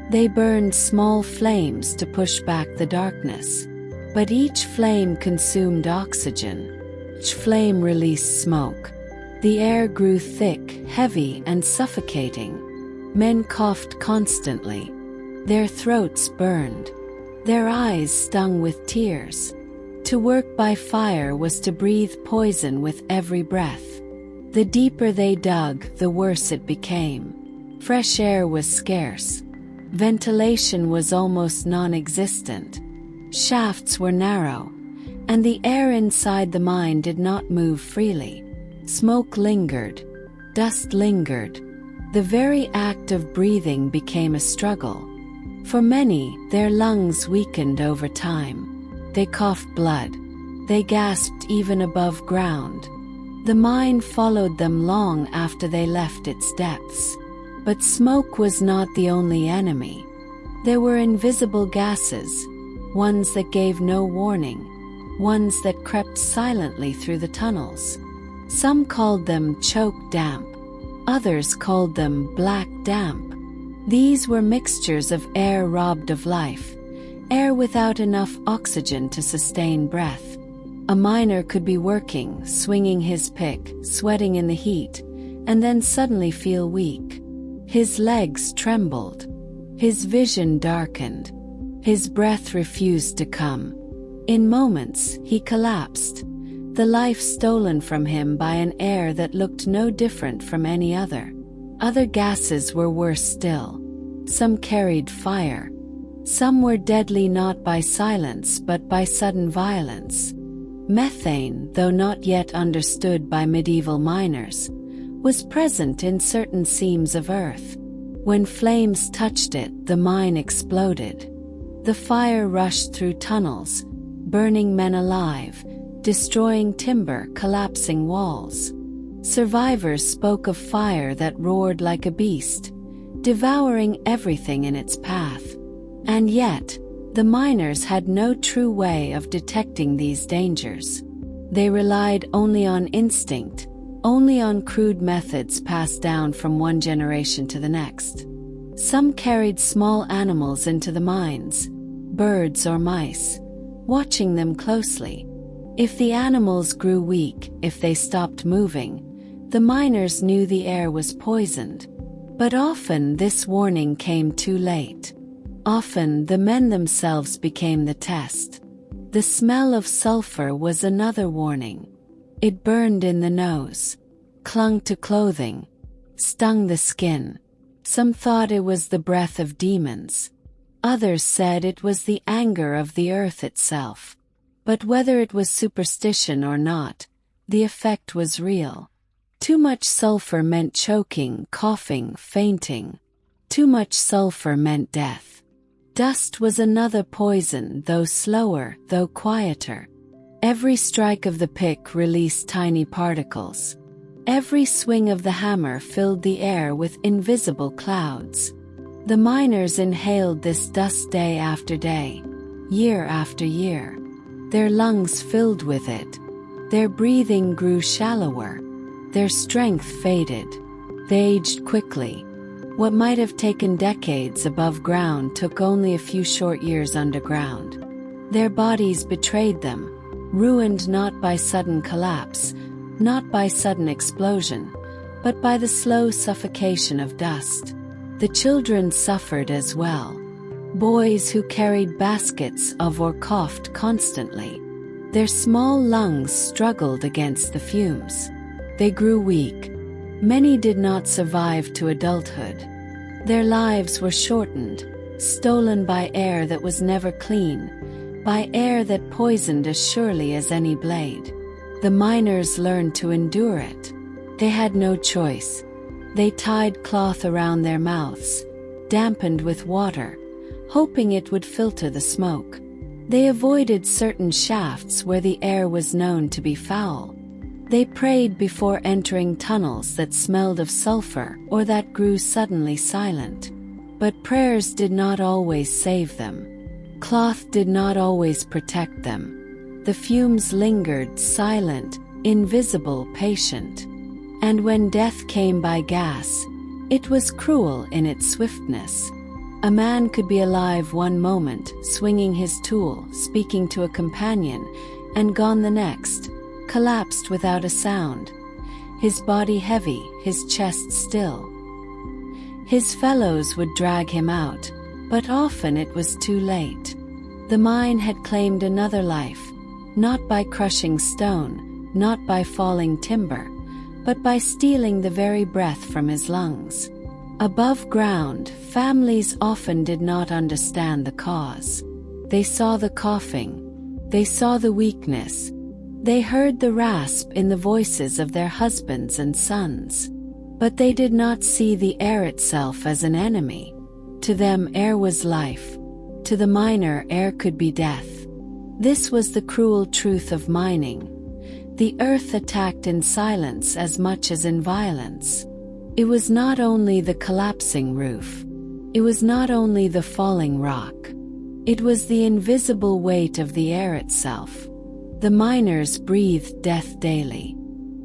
They burned small flames to push back the darkness. But each flame consumed oxygen. Each flame released smoke. The air grew thick, heavy, and suffocating. Men coughed constantly. Their throats burned. Their eyes stung with tears. To work by fire was to breathe poison with every breath. The deeper they dug, the worse it became. Fresh air was scarce. Ventilation was almost non-existent. Shafts were narrow, and the air inside the mine did not move freely. Smoke lingered. Dust lingered. The very act of breathing became a struggle. For many, their lungs weakened over time. They coughed blood. They gasped even above ground. The mine followed them long after they left its depths. But smoke was not the only enemy. There were invisible gases, ones that gave no warning, ones that crept silently through the tunnels. Some called them choke damp, others called them black damp. These were mixtures of air robbed of life, air without enough oxygen to sustain breath. A miner could be working, swinging his pick, sweating in the heat, and then suddenly feel weak. His legs trembled. His vision darkened. His breath refused to come. In moments, he collapsed, the life stolen from him by an air that looked no different from any other. Other gases were worse still. Some carried fire. Some were deadly not by silence but by sudden violence. Methane, though not yet understood by medieval miners, was present in certain seams of earth. When flames touched it, the mine exploded. The fire rushed through tunnels, burning men alive, destroying timber, collapsing walls. Survivors spoke of fire that roared like a beast, devouring everything in its path. And yet, the miners had no true way of detecting these dangers. They relied only on instinct, only on crude methods passed down from one generation to the next. Some carried small animals into the mines, birds or mice, watching them closely. If the animals grew weak, if they stopped moving, the miners knew the air was poisoned. But often this warning came too late. Often the men themselves became the test. The smell of sulfur was another warning. It burned in the nose, clung to clothing, stung the skin. Some thought it was the breath of demons. Others said it was the anger of the earth itself. But whether it was superstition or not, the effect was real. Too much sulfur meant choking, coughing, fainting. Too much sulfur meant death. Dust was another poison, though slower, though quieter. Every strike of the pick released tiny particles. Every swing of the hammer filled the air with invisible clouds. The miners inhaled this dust day after day, year after year. Their lungs filled with it. Their breathing grew shallower. Their strength faded. They aged quickly. What might have taken decades above ground took only a few short years underground. Their bodies betrayed them, ruined not by sudden collapse, not by sudden explosion, but by the slow suffocation of dust. The children suffered as well. Boys who carried baskets of or coughed constantly. Their small lungs struggled against the fumes. They grew weak. Many did not survive to adulthood. Their lives were shortened, stolen by air that was never clean, by air that poisoned as surely as any blade. The miners learned to endure it. They had no choice. They tied cloth around their mouths, dampened with water, hoping it would filter the smoke. They avoided certain shafts where the air was known to be foul. They prayed before entering tunnels that smelled of sulfur or that grew suddenly silent. But prayers did not always save them. Cloth did not always protect them. The fumes lingered, silent, invisible, patient. And when death came by gas, it was cruel in its swiftness. A man could be alive one moment, swinging his tool, speaking to a companion, and gone the next, collapsed without a sound, his body heavy, his chest still. His fellows would drag him out, but often it was too late. The mine had claimed another life, not by crushing stone, not by falling timber, but by stealing the very breath from his lungs. Above ground, families often did not understand the cause. They saw the coughing. They saw the weakness. They heard the rasp in the voices of their husbands and sons. But they did not see the air itself as an enemy. To them, air was life. To the miner, air could be death. This was the cruel truth of mining. The earth attacked in silence as much as in violence. It was not only the collapsing roof. It was not only the falling rock. It was the invisible weight of the air itself. The miners breathed death daily.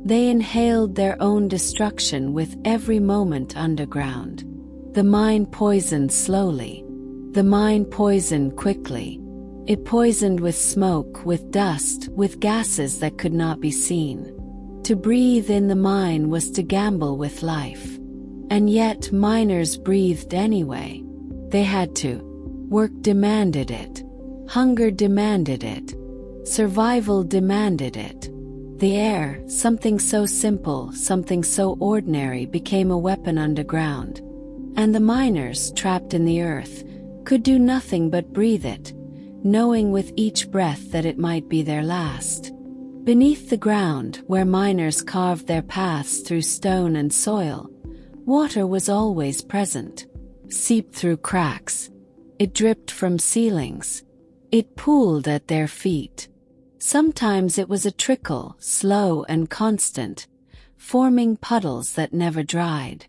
They inhaled their own destruction with every moment underground. The mine poisoned slowly. The mine poisoned quickly. It poisoned with smoke, with dust, with gases that could not be seen. To breathe in the mine was to gamble with life. And yet miners breathed anyway. They had to. Work demanded it. Hunger demanded it. Survival demanded it. The air, something so simple, something so ordinary, became a weapon underground. And the miners, trapped in the earth, could do nothing but breathe it, knowing with each breath that it might be their last. Beneath the ground, where miners carved their paths through stone and soil, water was always present. Seeped through cracks. It dripped from ceilings. It pooled at their feet. Sometimes it was a trickle, slow and constant, forming puddles that never dried.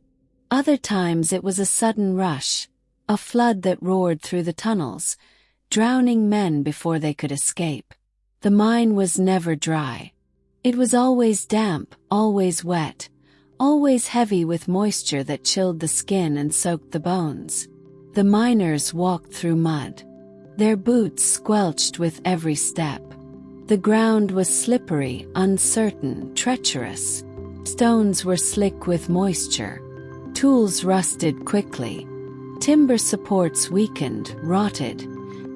Other times it was a sudden rush, a flood that roared through the tunnels, drowning men before they could escape. The mine was never dry. It was always damp, always wet, always heavy with moisture that chilled the skin and soaked the bones. The miners walked through mud. Their boots squelched with every step. The ground was slippery, uncertain, treacherous. Stones were slick with moisture. Tools rusted quickly. Timber supports weakened, rotted,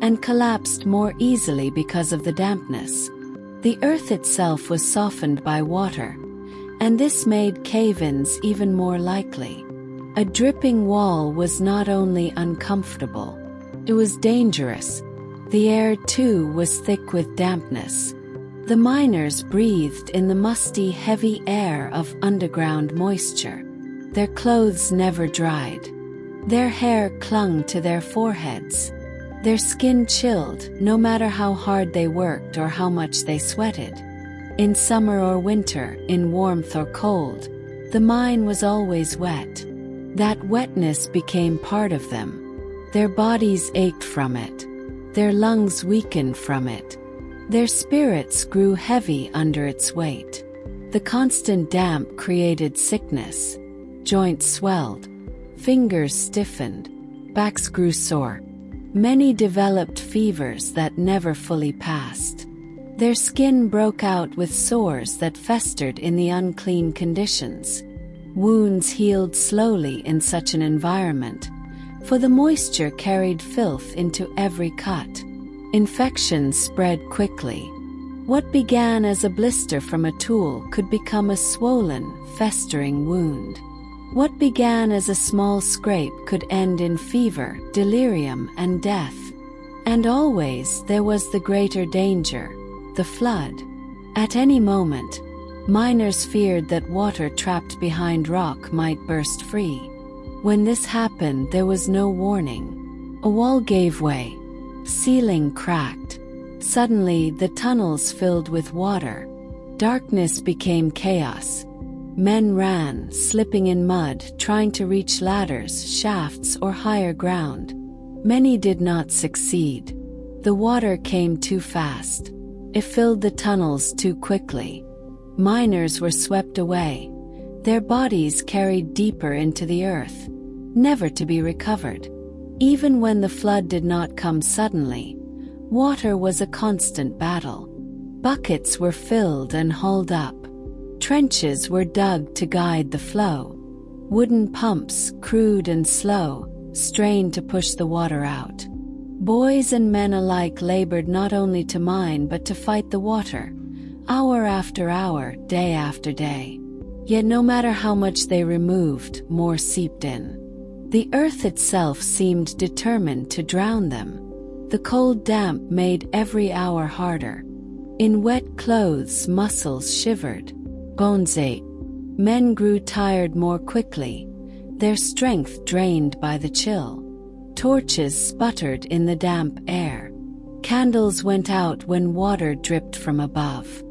and collapsed more easily because of the dampness. The earth itself was softened by water, and this made cave-ins even more likely. A dripping wall was not only uncomfortable, it was dangerous. The air, too, was thick with dampness. The miners breathed in the musty, heavy air of underground moisture. Their clothes never dried. Their hair clung to their foreheads. Their skin chilled, no matter how hard they worked or how much they sweated. In summer or winter, in warmth or cold, the mine was always wet. That wetness became part of them. Their bodies ached from it. Their lungs weakened from it. Their spirits grew heavy under its weight. The constant damp created sickness. Joints swelled. Fingers stiffened. Backs grew sore. Many developed fevers that never fully passed. Their skin broke out with sores that festered in the unclean conditions. Wounds healed slowly in such an environment, for the moisture carried filth into every cut. Infections spread quickly. What began as a blister from a tool could become a swollen, festering wound. What began as a small scrape could end in fever, delirium, and death. And always there was the greater danger, the flood. At any moment, miners feared that water trapped behind rock might burst free. When this happened, there was no warning. A wall gave way. Ceiling cracked. Suddenly, the tunnels filled with water. Darkness became chaos. Men ran, slipping in mud, trying to reach ladders, shafts, or higher ground. Many did not succeed. The water came too fast. It filled the tunnels too quickly. Miners were swept away, their bodies carried deeper into the earth, never to be recovered. Even when the flood did not come suddenly, water was a constant battle. Buckets were filled and hauled up. Trenches were dug to guide the flow. Wooden pumps, crude and slow, strained to push the water out. Boys and men alike labored not only to mine but to fight the water, hour after hour, day after day. Yet no matter how much they removed, more seeped in. The earth itself seemed determined to drown them. The cold damp made every hour harder. In wet clothes, muscles shivered, bones ached. Men grew tired more quickly, their strength drained by the chill. Torches sputtered in the damp air. Candles went out when water dripped from above.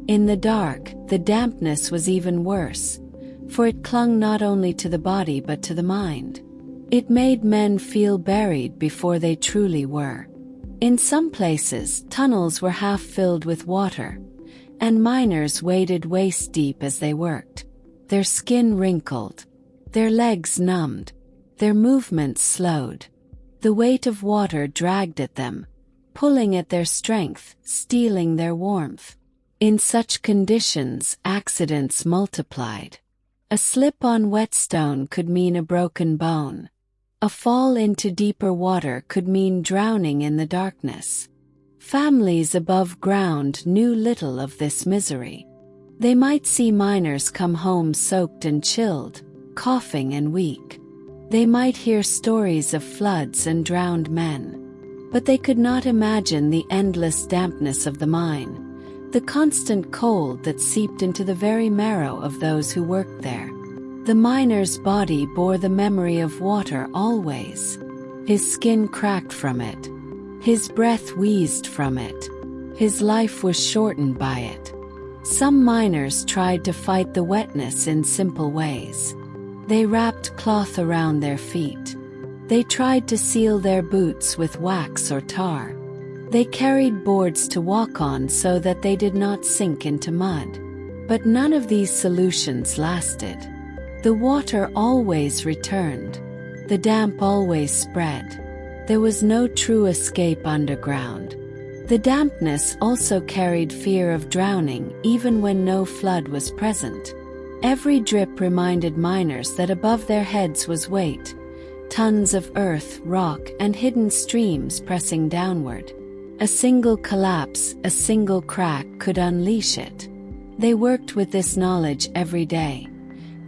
In the dark, the dampness was even worse, for it clung not only to the body but to the mind. It made men feel buried before they truly were. In some places, tunnels were half filled with water, and miners waded waist-deep as they worked. Their skin wrinkled, their legs numbed, their movements slowed. The weight of water dragged at them, pulling at their strength, stealing their warmth. In such conditions, accidents multiplied. A slip on wet stone could mean a broken bone. A fall into deeper water could mean drowning in the darkness. Families above ground knew little of this misery. They might see miners come home soaked and chilled, coughing and weak. They might hear stories of floods and drowned men. But they could not imagine the endless dampness of the mine, the constant cold that seeped into the very marrow of those who worked there. The miner's body bore the memory of water always. His skin cracked from it. His breath wheezed from it. His life was shortened by it. Some miners tried to fight the wetness in simple ways. They wrapped cloth around their feet. They tried to seal their boots with wax or tar. They carried boards to walk on so that they did not sink into mud. But none of these solutions lasted. The water always returned. The damp always spread. There was no true escape underground. The dampness also carried fear of drowning even when no flood was present. Every drip reminded miners that above their heads was weight, tons of earth, rock, and hidden streams pressing downward. A single collapse, a single crack could unleash it. They worked with this knowledge every day,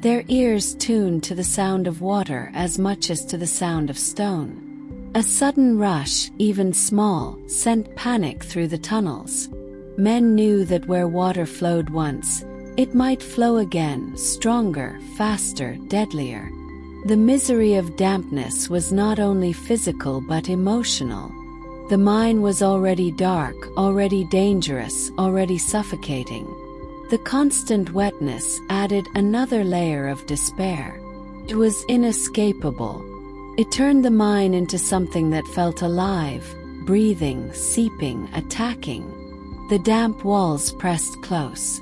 their ears tuned to the sound of water as much as to the sound of stone. A sudden rush, even small, sent panic through the tunnels. Men knew that where water flowed once, it might flow again, stronger, faster, deadlier. The misery of dampness was not only physical but emotional. The mine was already dark, already dangerous, already suffocating. The constant wetness added another layer of despair. It was inescapable. It turned the mine into something that felt alive, breathing, seeping, attacking. The damp walls pressed close.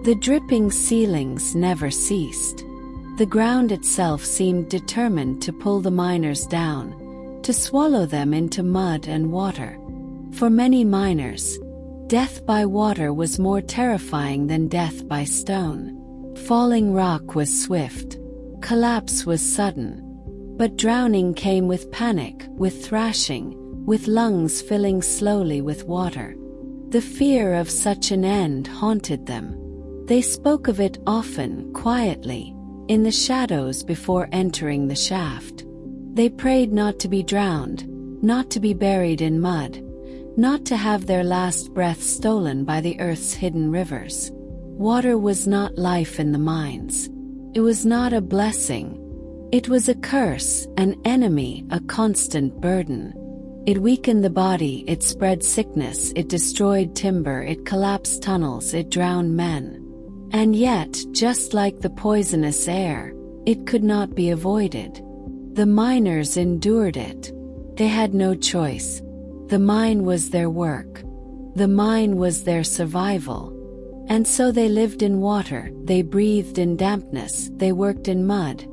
The dripping ceilings never ceased. The ground itself seemed determined to pull the miners down, to swallow them into mud and water. For many miners, death by water was more terrifying than death by stone. Falling rock was swift. Collapse was sudden. But drowning came with panic, with thrashing, with lungs filling slowly with water. The fear of such an end haunted them. They spoke of it often, quietly, in the shadows before entering the shaft. They prayed not to be drowned, not to be buried in mud, not to have their last breath stolen by the earth's hidden rivers. Water was not life in the mines. It was not a blessing. It was a curse, an enemy, a constant burden. It weakened the body, it spread sickness, it destroyed timber, it collapsed tunnels, it drowned men. And yet, just like the poisonous air, it could not be avoided. The miners endured it. They had no choice. The mine was their work. The mine was their survival. And so they lived in water, they breathed in dampness, they worked in mud,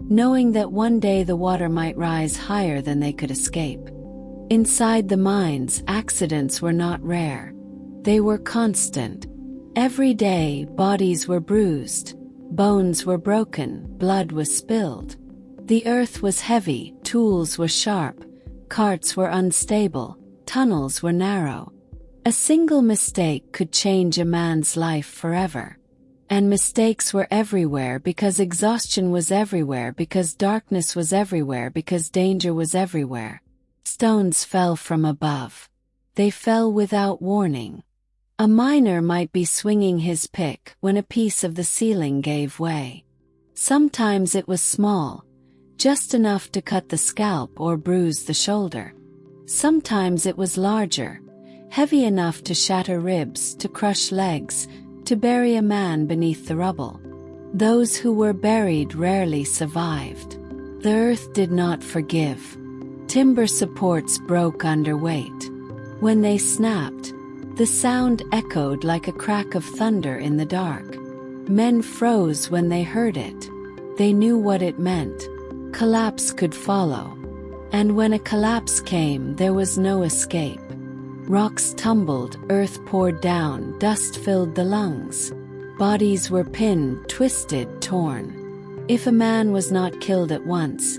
knowing that one day the water might rise higher than they could escape. Inside the mines, accidents were not rare. They were constant. Every day, bodies were bruised, bones were broken, blood was spilled. The earth was heavy, tools were sharp, carts were unstable, tunnels were narrow. A single mistake could change a man's life forever. And mistakes were everywhere because exhaustion was everywhere, because darkness was everywhere, because danger was everywhere. Stones fell from above. They fell without warning. A miner might be swinging his pick when a piece of the ceiling gave way. Sometimes it was small, just enough to cut the scalp or bruise the shoulder. Sometimes it was larger, heavy enough to shatter ribs, to crush legs, to bury a man beneath the rubble. Those who were buried rarely survived. The earth did not forgive. Timber supports broke under weight. When they snapped, the sound echoed like a crack of thunder in the dark. Men froze when they heard it. They knew what it meant. Collapse could follow. And when a collapse came, there was no escape. Rocks tumbled, earth poured down, dust filled the lungs. Bodies were pinned, twisted, torn. If a man was not killed at once,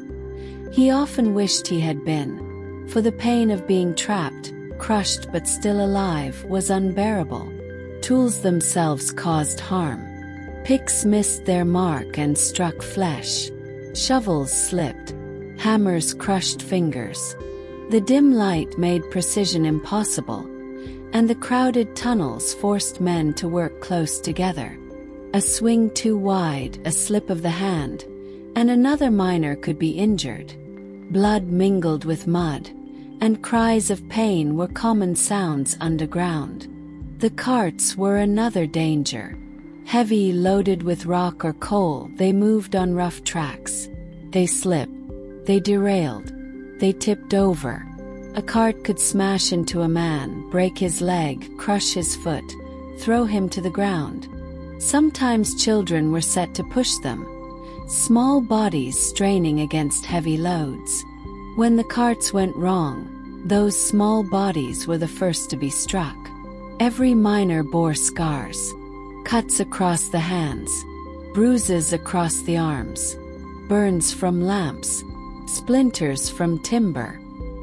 he often wished he had been, for the pain of being trapped, crushed but still alive, was unbearable. Tools themselves caused harm. Picks missed their mark and struck flesh. Shovels slipped. Hammers crushed fingers. The dim light made precision impossible, and the crowded tunnels forced men to work close together. A swing too wide, a slip of the hand, and another miner could be injured. Blood mingled with mud, and cries of pain were common sounds underground. The carts were another danger. Heavy, loaded with rock or coal, they moved on rough tracks. They slipped. They derailed. They tipped over. A cart could smash into a man, break his leg, crush his foot, throw him to the ground. Sometimes children were set to push them, small bodies straining against heavy loads. When the carts went wrong, those small bodies were the first to be struck. Every miner bore scars, cuts across the hands, bruises across the arms, burns from lamps, splinters from timber,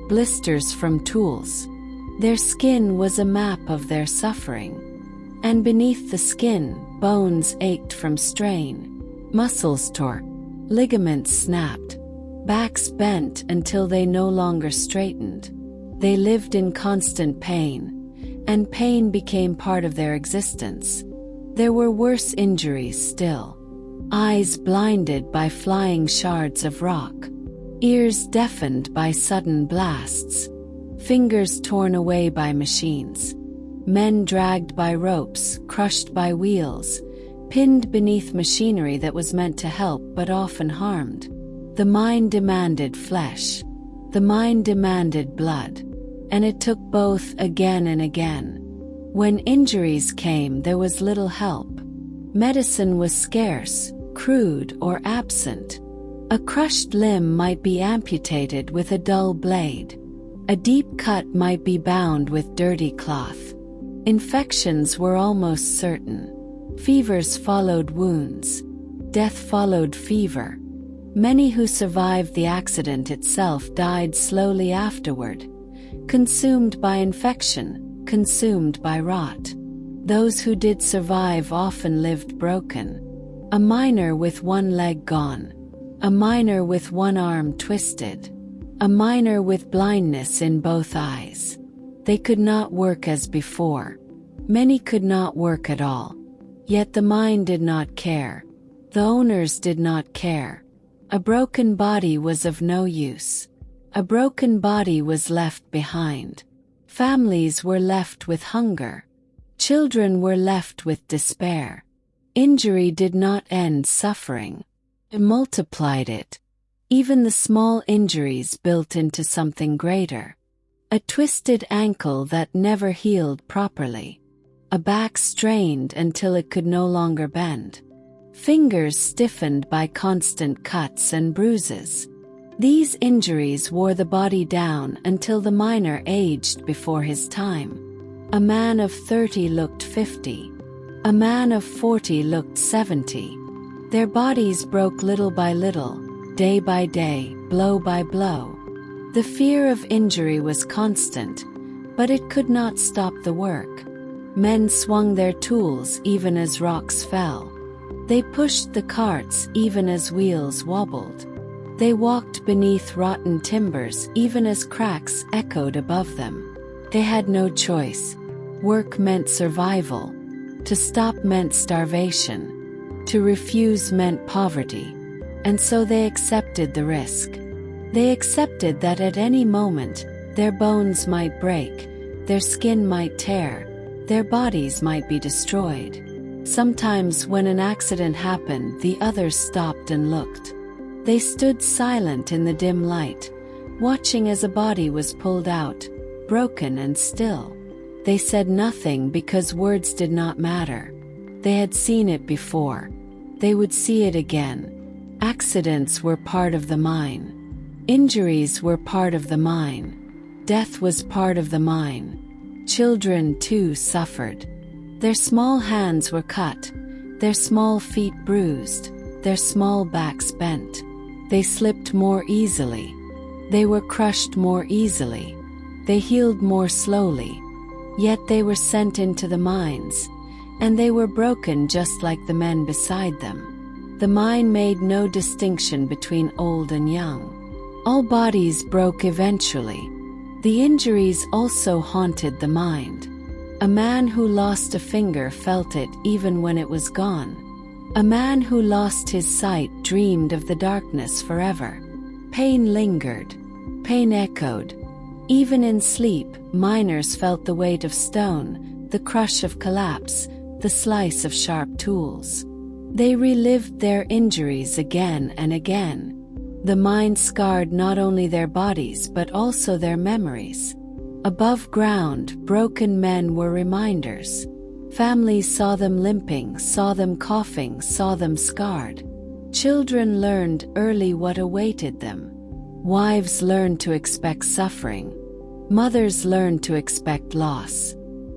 blisters from tools. Their skin was a map of their suffering. And beneath the skin, bones ached from strain, muscles tore, ligaments snapped, backs bent until they no longer straightened. They lived in constant pain, and pain became part of their existence. There were worse injuries still. Eyes blinded by flying shards of rock, ears deafened by sudden blasts, fingers torn away by machines. Men dragged by ropes, crushed by wheels, pinned beneath machinery that was meant to help but often harmed. The mind demanded flesh. The mind demanded blood. And it took both again and again. When injuries came, there was little help. Medicine was scarce, crude, or absent. A crushed limb might be amputated with a dull blade. A deep cut might be bound with dirty cloth. Infections were almost certain. Fevers followed wounds. Death followed fever. Many who survived the accident itself died slowly afterward, consumed by infection, consumed by rot. Those who did survive often lived broken. A miner with one leg gone. A miner with one arm twisted. A miner with blindness in both eyes. They could not work as before. Many could not work at all. Yet the mind did not care. The owners did not care. A broken body was of no use. A broken body was left behind. Families were left with hunger. Children were left with despair. Injury did not end suffering. It multiplied it. Even the small injuries built into something greater. A twisted ankle that never healed properly. A back strained until it could no longer bend. Fingers stiffened by constant cuts and bruises. These injuries wore the body down until the miner aged before his time. A man of 30 looked 50. A man of 40 looked 70. Their bodies broke little by little, day by day, blow by blow. The fear of injury was constant, but it could not stop the work. Men swung their tools even as rocks fell. They pushed the carts even as wheels wobbled. They walked beneath rotten timbers even as cracks echoed above them. They had no choice. Work meant survival. To stop meant starvation. To refuse meant poverty. And so they accepted the risk. They accepted that at any moment, their bones might break, their skin might tear, their bodies might be destroyed. Sometimes when an accident happened, the others stopped and looked. They stood silent in the dim light, watching as a body was pulled out, broken and still. They said nothing because words did not matter. They had seen it before. They would see it again. Accidents were part of the mine. Injuries were part of the mine. Death was part of the mine. Children too suffered. Their small hands were cut, their small feet bruised, their small backs bent. They slipped more easily. They were crushed more easily. They healed more slowly. Yet they were sent into the mines, and they were broken just like the men beside them. The mine made no distinction between old and young. All bodies broke eventually. The injuries also haunted the mind. A man who lost a finger felt it even when it was gone. A man who lost his sight dreamed of the darkness forever. Pain lingered. Pain echoed. Even in sleep, miners felt the weight of stone, the crush of collapse, the slice of sharp tools. They relived their injuries again and again. The mind scarred not only their bodies but also their memories. Above ground, broken men were reminders. Families saw them limping, saw them coughing, saw them scarred. Children learned early what awaited them. Wives learned to expect suffering. Mothers learned to expect loss.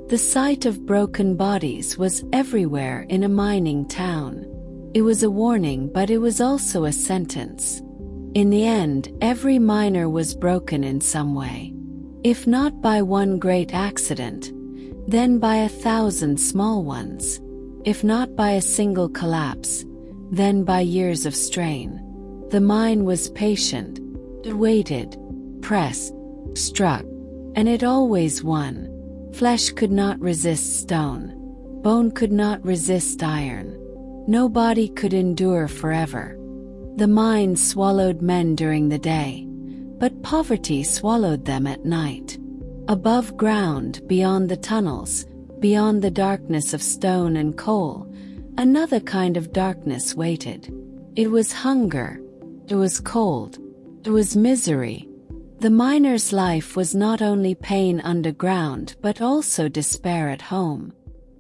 The sight of broken bodies was everywhere in a mining town. It was a warning, but it was also a sentence. In the end, every miner was broken in some way. If not by one great accident, then by 1,000 small ones. If not by a single collapse, then by years of strain. The mine was patient. It waited, pressed, struck, and it always won. Flesh could not resist stone. Bone could not resist iron. No body could endure forever. The mine swallowed men during the day, but poverty swallowed them at night. Above ground, beyond the tunnels, Beyond the darkness of stone and coal, another kind of darkness waited. It was hunger. It was cold. It was misery. The miner's life was not only pain underground but also despair at home.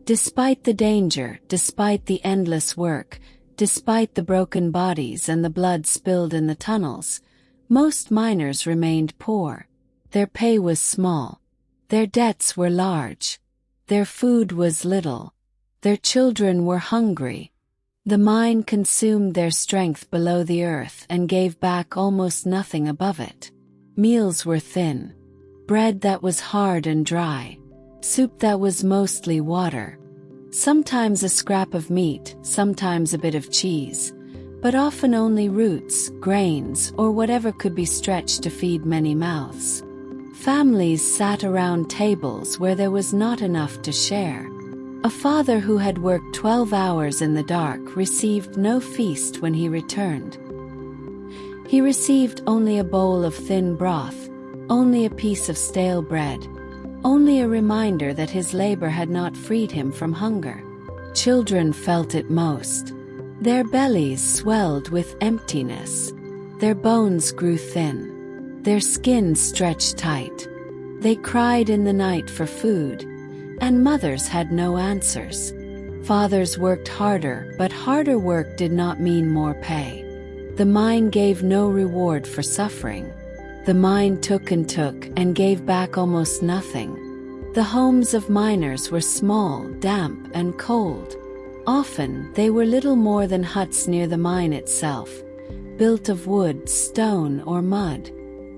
Despite the danger, despite the endless work, despite the broken bodies and the blood spilled in the tunnels, most miners remained poor. Their pay was small. Their debts were large. Their food was little. Their children were hungry. The mine consumed their strength below the earth and gave back almost nothing above it. Meals were thin. Bread that was hard and dry. Soup that was mostly water. Sometimes a scrap of meat, sometimes a bit of cheese, but often only roots, grains, or whatever could be stretched to feed many mouths. Families sat around tables where there was not enough to share. A father who had worked 12 hours in the dark received no feast when he returned. He received only a bowl of thin broth, only a piece of stale bread, only a reminder that his labor had not freed him from hunger. Children felt it most. Their bellies swelled with emptiness. Their bones grew thin. Their skin stretched tight. They cried in the night for food, and mothers had no answers. Fathers worked harder, but harder work did not mean more pay. The mine gave no reward for suffering. The mine took and gave back almost nothing. The homes of miners were small, damp, and cold. Often, they were little more than huts near the mine itself, built of wood, stone, or mud.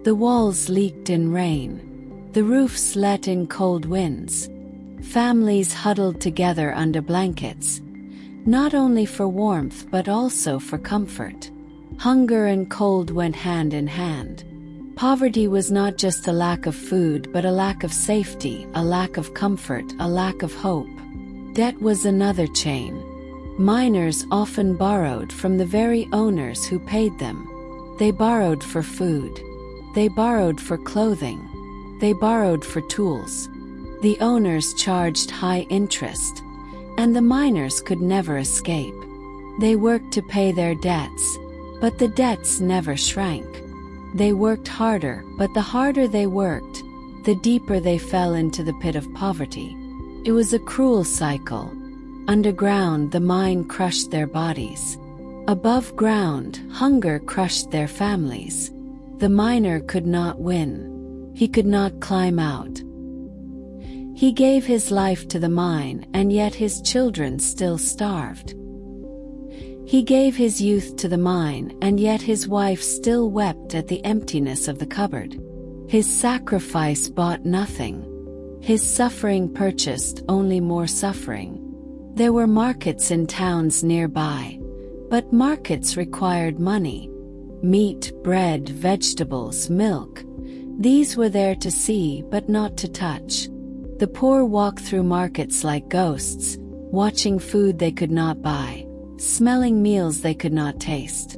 The walls leaked in rain. The roofs let in cold winds. Families huddled together under blankets, not only for warmth but also for comfort. Hunger and cold went hand in hand. Poverty was not just a lack of food but a lack of safety, a lack of comfort, a lack of hope. Debt was another chain. Miners often borrowed from the very owners who paid them. They borrowed for food. They borrowed for clothing. They borrowed for tools. The owners charged high interest, and the miners could never escape. They worked to pay their debts, but the debts never shrank. They worked harder, but the harder they worked, the deeper they fell into the pit of poverty. It was a cruel cycle. Underground, the mine crushed their bodies. Above ground, hunger crushed their families. The miner could not win. He could not climb out. He gave his life to the mine, and yet his children still starved. He gave his youth to the mine, and yet his wife still wept at the emptiness of the cupboard. His sacrifice bought nothing. His suffering purchased only more suffering. There were markets in towns nearby, but markets required money. Meat, bread, vegetables, milk. These were there to see but not to touch. The poor walked through markets like ghosts, watching food they could not buy, smelling meals they could not taste.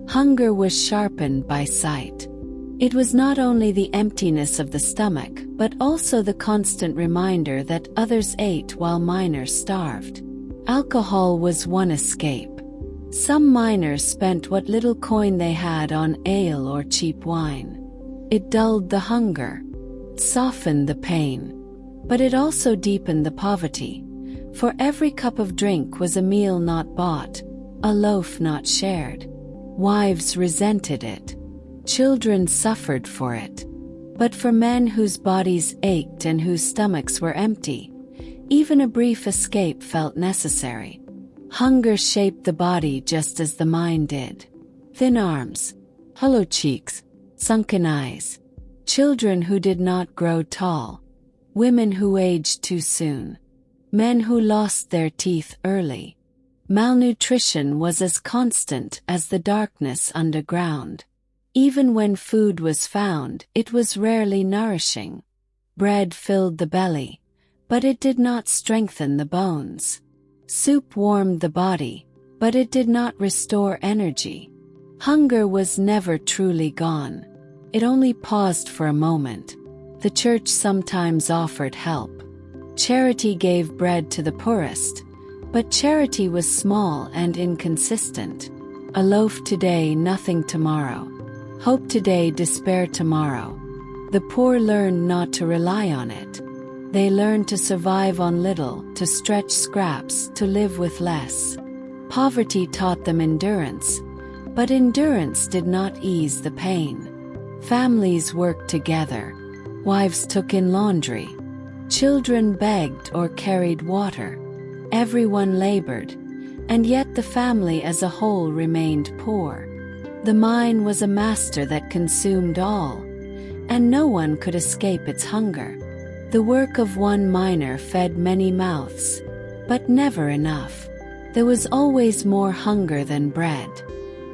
Hunger was sharpened by sight. It was not only the emptiness of the stomach, but also the constant reminder that others ate while miners starved. Alcohol was one escape. Some miners spent what little coin they had on ale or cheap wine. It dulled the hunger, softened the pain, but it also deepened the poverty. For every cup of drink was a meal not bought, a loaf not shared. Wives resented it. Children suffered for it. But for men whose bodies ached and whose stomachs were empty, even a brief escape felt necessary. Hunger shaped the body just as the mind did. Thin arms, hollow cheeks, sunken eyes. Children who did not grow tall. Women who aged too soon. Men who lost their teeth early. Malnutrition was as constant as the darkness underground. Even when food was found, it was rarely nourishing. Bread filled the belly, but it did not strengthen the bones. Soup warmed the body, but it did not restore energy. Hunger was never truly gone. It only paused for a moment. The church sometimes offered help. Charity gave bread to the poorest, but charity was small and inconsistent. A loaf today, nothing tomorrow. Hope today, despair tomorrow. The poor learned not to rely on it. They learned to survive on little, to stretch scraps, to live with less. Poverty taught them endurance, but endurance did not ease the pain. Families worked together. Wives took in laundry. Children begged or carried water. Everyone labored, and yet the family as a whole remained poor. The mine was a master that consumed all, and no one could escape its hunger. The work of one miner fed many mouths, but never enough. There was always more hunger than bread.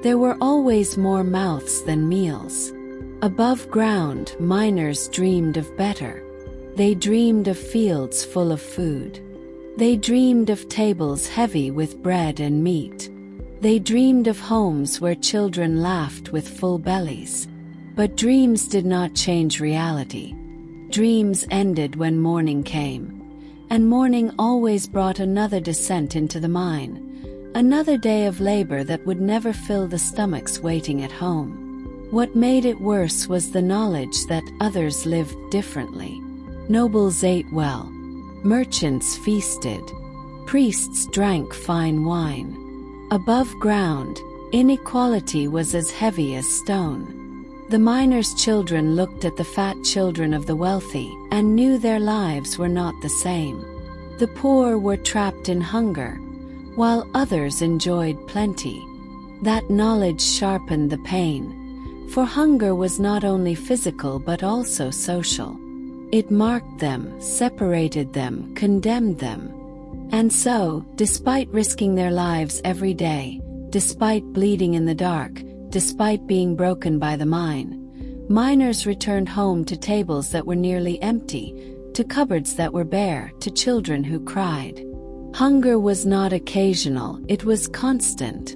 There were always more mouths than meals. Above ground, miners dreamed of better. They dreamed of fields full of food. They dreamed of tables heavy with bread and meat. They dreamed of homes where children laughed with full bellies. But dreams did not change reality. Dreams ended when morning came, and morning always brought another descent into the mine, another day of labor that would never fill the stomachs waiting at home. What made it worse was the knowledge that others lived differently. Nobles ate well. Merchants feasted. Priests drank fine wine. Above ground, inequality was as heavy as stone. The miners' children looked at the fat children of the wealthy and knew their lives were not the same. The poor were trapped in hunger, while others enjoyed plenty. That knowledge sharpened the pain, for hunger was not only physical but also social. It marked them, separated them, condemned them. And so, despite risking their lives every day, despite bleeding in the dark, despite being broken by the mine, miners returned home to tables that were nearly empty, to cupboards that were bare, to children who cried. Hunger was not occasional, it was constant.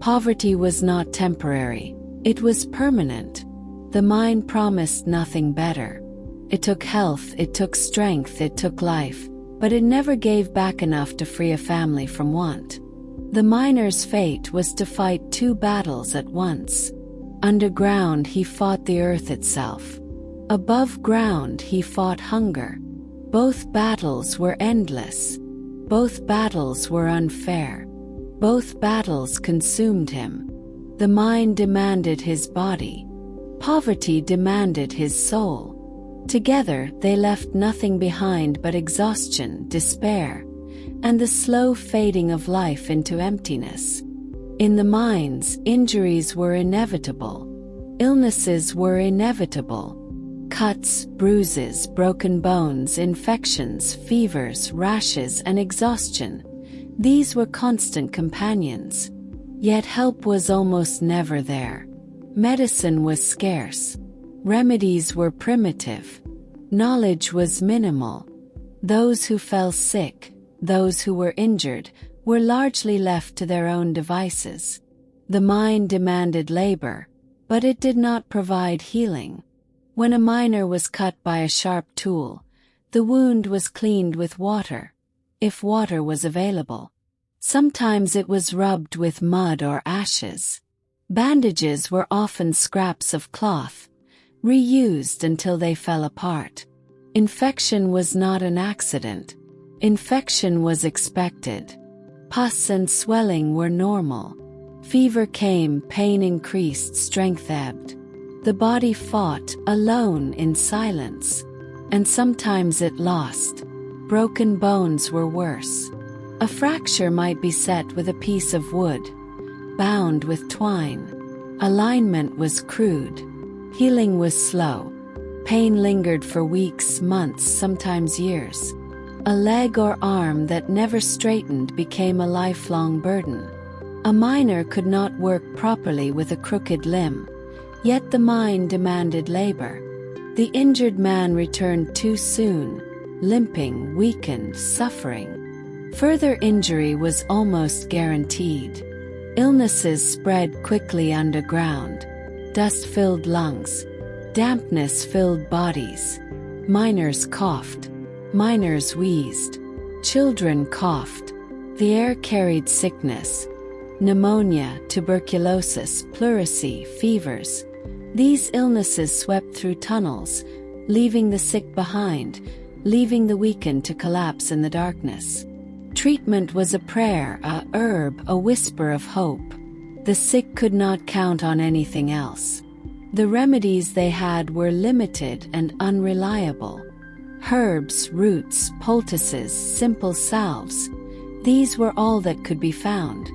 Poverty was not temporary, it was permanent. The mine promised nothing better. It took health, it took strength, it took life, but it never gave back enough to free a family from want. The miner's fate was to fight two battles at once. Underground he fought the earth itself. Above ground he fought hunger. Both battles were endless. Both battles were unfair. Both battles consumed him. The mine demanded his body. Poverty demanded his soul. Together they left nothing behind but exhaustion, despair, and the slow fading of life into emptiness. In the mines, injuries were inevitable. Illnesses were inevitable. Cuts, bruises, broken bones, infections, fevers, rashes, and exhaustion. These were constant companions. Yet help was almost never there. Medicine was scarce. Remedies were primitive. Knowledge was minimal. Those who fell sick, those who were injured, were largely left to their own devices. The mine demanded labor, but it did not provide healing. When a miner was cut by a sharp tool, the wound was cleaned with water, if water was available. Sometimes it was rubbed with mud or ashes. Bandages were often scraps of cloth, reused until they fell apart. Infection was not an accident. Infection was expected. Pus and swelling were normal. Fever came, pain increased, strength ebbed. The body fought, alone in silence. And sometimes it lost. Broken bones were worse. A fracture might be set with a piece of wood, bound with twine. Alignment was crude. Healing was slow. Pain lingered for weeks, months, sometimes years. A leg or arm that never straightened became a lifelong burden. A miner could not work properly with a crooked limb, yet the mine demanded labor. The injured man returned too soon, limping, weakened, suffering. Further injury was almost guaranteed. Illnesses spread quickly underground. Dust filled lungs. Dampness filled bodies. Miners coughed. Miners wheezed. Children coughed. The air carried sickness. Pneumonia, tuberculosis, pleurisy, fevers. These illnesses swept through tunnels, leaving the sick behind, leaving the weakened to collapse in the darkness. Treatment was a prayer, a herb, a whisper of hope. The sick could not count on anything else. The remedies they had were limited and unreliable. Herbs, roots, poultices, simple salves. These were all that could be found.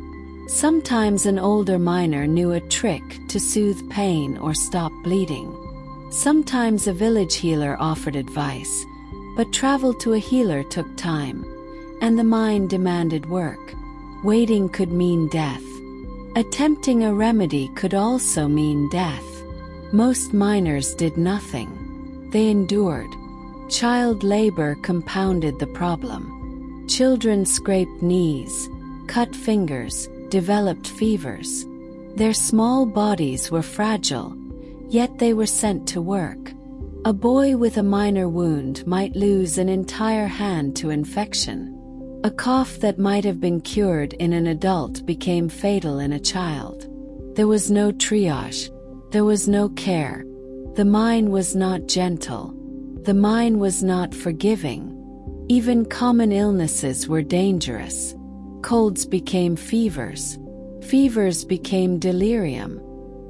Sometimes an older miner knew a trick to soothe pain or stop bleeding. Sometimes a village healer offered advice, but travel to a healer took time, and the mind demanded work. Waiting could mean death. Attempting a remedy could also mean death. Most miners did nothing. They endured. Child labor compounded the problem. Children scraped knees, cut fingers, developed fevers. Their small bodies were fragile, yet they were sent to work. A boy with a minor wound might lose an entire hand to infection. A cough that might have been cured in an adult became fatal in a child. There was no triage. There was no care. The mine was not gentle. The mine was not forgiving. Even common illnesses were dangerous. Colds became fevers. Fevers became delirium.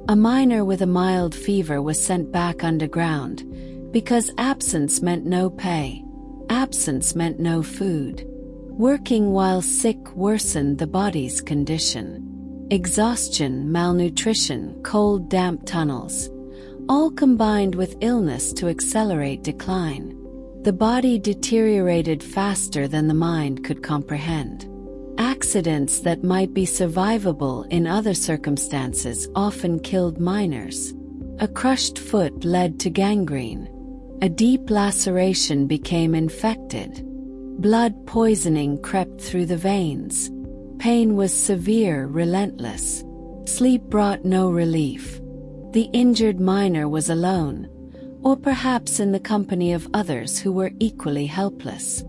A miner with a mild fever was sent back underground because absence meant no pay. Absence meant no food. Working while sick worsened the body's condition. Exhaustion, malnutrition, cold, damp tunnels, all combined with illness to accelerate decline. The body deteriorated faster than the mind could comprehend. Accidents that might be survivable in other circumstances often killed miners. A crushed foot led to gangrene. A deep laceration became infected. Blood poisoning crept through the veins. Pain was severe, relentless. Sleep brought no relief. The injured miner was alone, or perhaps in the company of others who were equally helpless.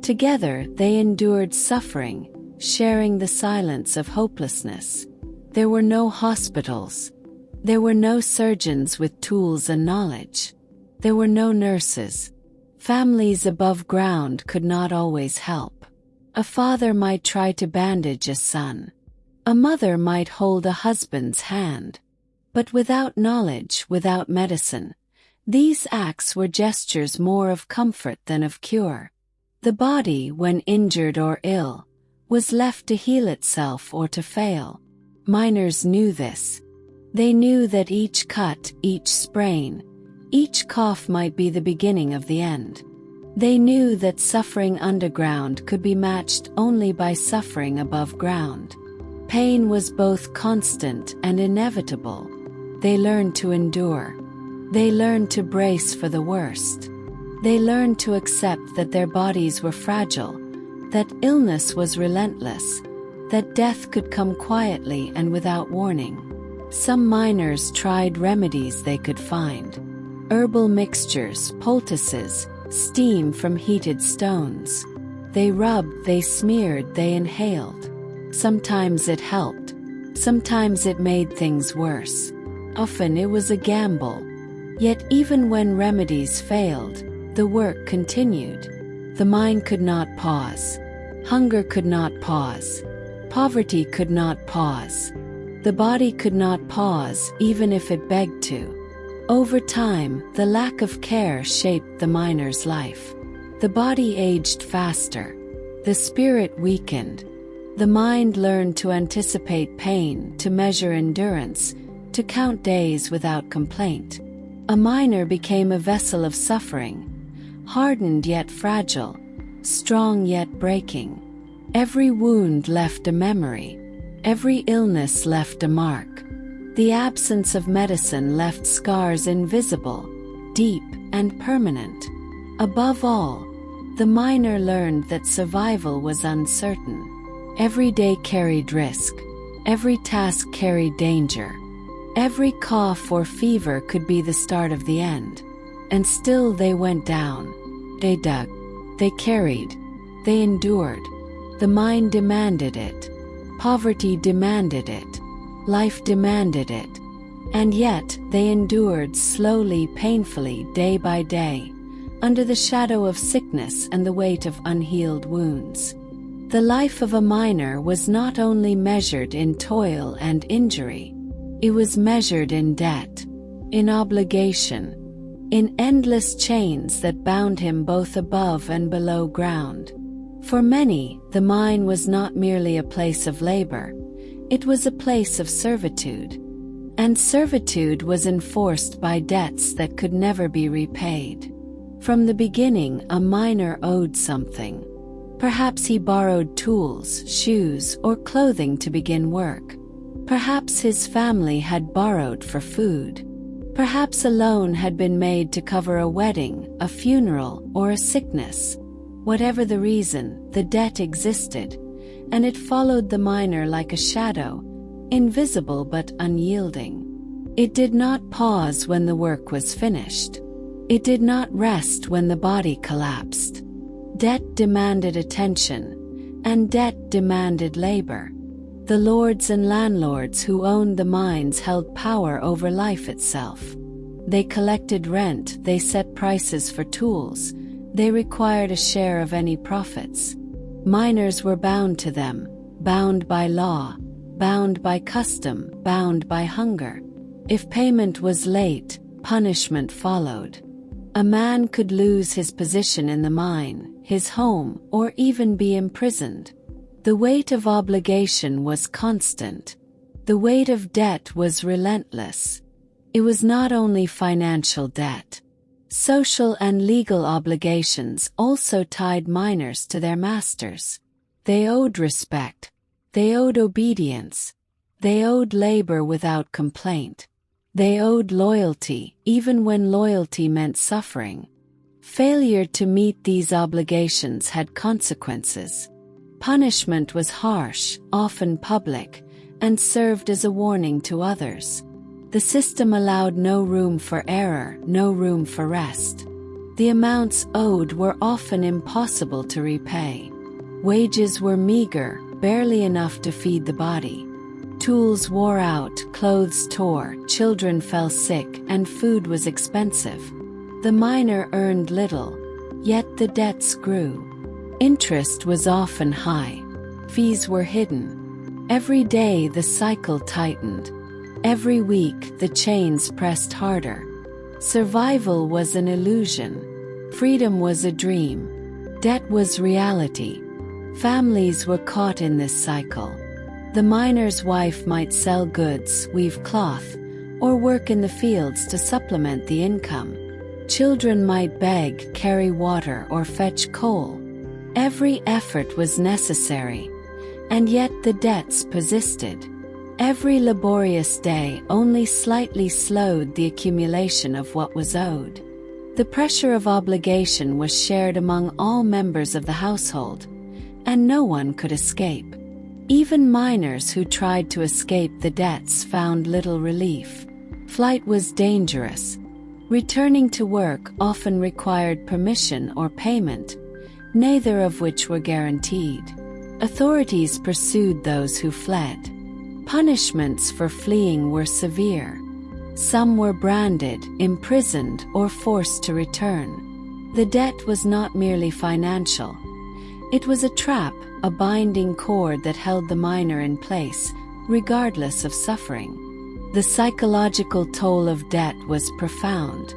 Together they endured suffering, sharing the silence of hopelessness. There were no hospitals. There were no surgeons with tools and knowledge. There were no nurses. Families above ground could not always help. A father might try to bandage a son. A mother might hold a husband's hand. But without knowledge, without medicine, these acts were gestures more of comfort than of cure. The body, when injured or ill, was left to heal itself or to fail. Miners knew this. They knew that each cut, each sprain, each cough might be the beginning of the end. They knew that suffering underground could be matched only by suffering above ground. Pain was both constant and inevitable. They learned to endure. They learned to brace for the worst. They learned to accept that their bodies were fragile, that illness was relentless, that death could come quietly and without warning. Some miners tried remedies they could find. Herbal mixtures, poultices, steam from heated stones. They rubbed, they smeared, they inhaled. Sometimes it helped. Sometimes it made things worse. Often it was a gamble. Yet even when remedies failed, the work continued. The mind could not pause. Hunger could not pause. Poverty could not pause. The body could not pause even if it begged to. Over time, the lack of care shaped the miner's life. The body aged faster. The spirit weakened. The mind learned to anticipate pain, to measure endurance, to count days without complaint. A miner became a vessel of suffering, hardened yet fragile, strong yet breaking. Every wound left a memory. Every illness left a mark. The absence of medicine left scars invisible, deep, and permanent. Above all, the miner learned that survival was uncertain. Every day carried risk. Every task carried danger. Every cough or fever could be the start of the end. And still they went down. They dug. They carried. They endured. The mind demanded it. Poverty demanded it. Life demanded it. And yet, they endured slowly, painfully, day by day, under the shadow of sickness and the weight of unhealed wounds. The life of a miner was not only measured in toil and injury, it was measured in debt, in obligation, in endless chains that bound him both above and below ground. For many, the mine was not merely a place of labor, it was a place of servitude. And servitude was enforced by debts that could never be repaid. From the beginning, a miner owed something. Perhaps he borrowed tools, shoes, or clothing to begin work. Perhaps his family had borrowed for food. Perhaps a loan had been made to cover a wedding, a funeral, or a sickness. Whatever the reason, the debt existed, and it followed the miner like a shadow, invisible but unyielding. It did not pause when the work was finished. It did not rest when the body collapsed. Debt demanded attention, and debt demanded labor. The lords and landlords who owned the mines held power over life itself. They collected rent, they set prices for tools, they required a share of any profits. Miners were bound to them, bound by law, bound by custom, bound by hunger. If payment was late, punishment followed. A man could lose his position in the mine, his home, or even be imprisoned. The weight of obligation was constant. The weight of debt was relentless. It was not only financial debt. Social and legal obligations also tied miners to their masters. They owed respect. They owed obedience. They owed labor without complaint. They owed loyalty, even when loyalty meant suffering. Failure to meet these obligations had consequences. Punishment was harsh, often public, and served as a warning to others. The system allowed no room for error, no room for rest. The amounts owed were often impossible to repay. Wages were meager, barely enough to feed the body. Tools wore out, clothes tore, children fell sick, and food was expensive. The miner earned little, yet the debts grew. Interest was often high. Fees were hidden. Every day the cycle tightened. Every week the chains pressed harder. Survival was an illusion. Freedom was a dream. Debt was reality. Families were caught in this cycle. The miner's wife might sell goods, weave cloth, or work in the fields to supplement the income. Children might beg, carry water, or fetch coal. Every effort was necessary, and yet the debts persisted. Every laborious day only slightly slowed the accumulation of what was owed. The pressure of obligation was shared among all members of the household, and no one could escape. Even miners who tried to escape the debts found little relief. Flight was dangerous. Returning to work often required permission or payment, neither of which were guaranteed. Authorities pursued those who fled. Punishments for fleeing were severe. Some were branded, imprisoned, or forced to return. The debt was not merely financial. It was a trap, a binding cord that held the miner in place, regardless of suffering. The psychological toll of debt was profound.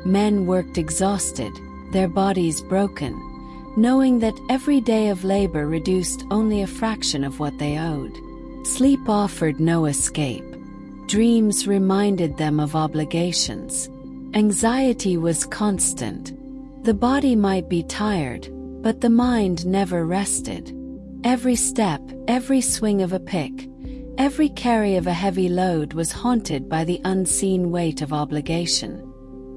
Men worked exhausted, their bodies broken, knowing that every day of labor reduced only a fraction of what they owed. Sleep offered no escape. Dreams reminded them of obligations. Anxiety was constant. The body might be tired, but the mind never rested. Every step, every swing of a pick, every carry of a heavy load was haunted by the unseen weight of obligation.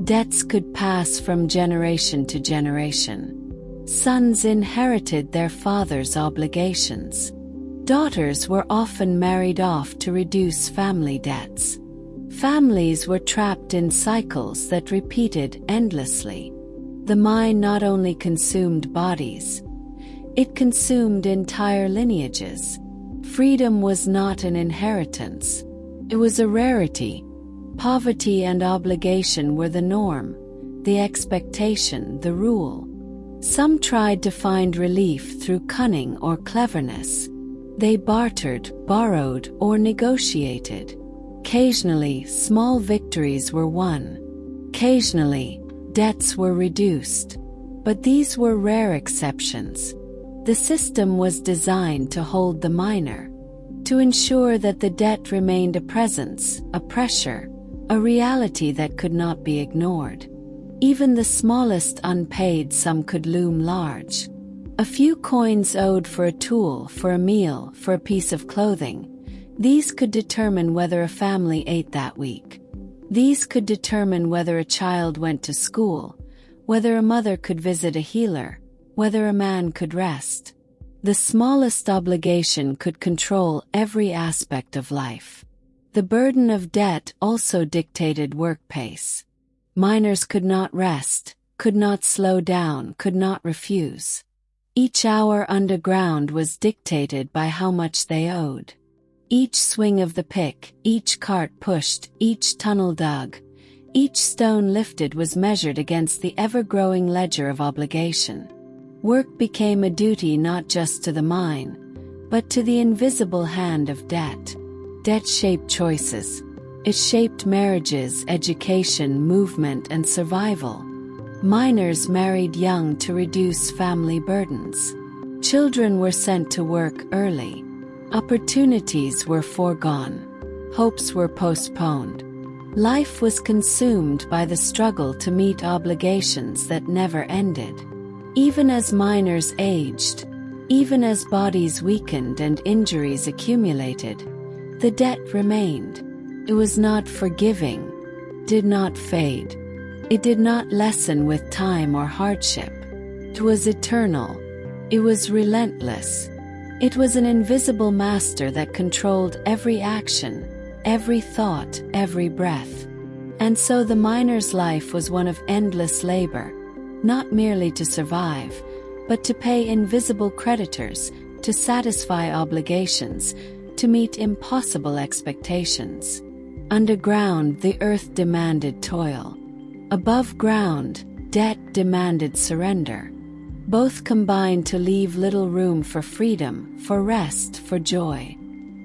Debts could pass from generation to generation. Sons inherited their father's obligations. Daughters were often married off to reduce family debts. Families were trapped in cycles that repeated endlessly. The mine not only consumed bodies, it consumed entire lineages. Freedom was not an inheritance. It was a rarity. Poverty and obligation were the norm, the expectation, the rule. Some tried to find relief through cunning or cleverness. They bartered, borrowed, or negotiated. Occasionally, small victories were won. Occasionally, debts were reduced. But these were rare exceptions. The system was designed to hold the miner, to ensure that the debt remained a presence, a pressure, a reality that could not be ignored. Even the smallest unpaid sum could loom large. A few coins owed for a tool, for a meal, for a piece of clothing. These could determine whether a family ate that week. These could determine whether a child went to school, whether a mother could visit a healer, whether a man could rest. The smallest obligation could control every aspect of life. The burden of debt also dictated work pace. Miners could not rest, could not slow down, could not refuse. Each hour underground was dictated by how much they owed. Each swing of the pick, each cart pushed, each tunnel dug, each stone lifted was measured against the ever-growing ledger of obligation. Work became a duty not just to the mine, but to the invisible hand of debt. Debt shaped choices. It shaped marriages, education, movement, and survival. Miners married young to reduce family burdens. Children were sent to work early. Opportunities were foregone. Hopes were postponed. Life was consumed by the struggle to meet obligations that never ended. Even as miners aged, even as bodies weakened and injuries accumulated, the debt remained. It was not forgiving, did not fade. It did not lessen with time or hardship. It was eternal. It was relentless. It was an invisible master that controlled every action, every thought, every breath. And so the miner's life was one of endless labor, not merely to survive, but to pay invisible creditors, to satisfy obligations, to meet impossible expectations. Underground, the earth demanded toil. Above ground, debt demanded surrender. Both combined to leave little room for freedom, for rest, for joy.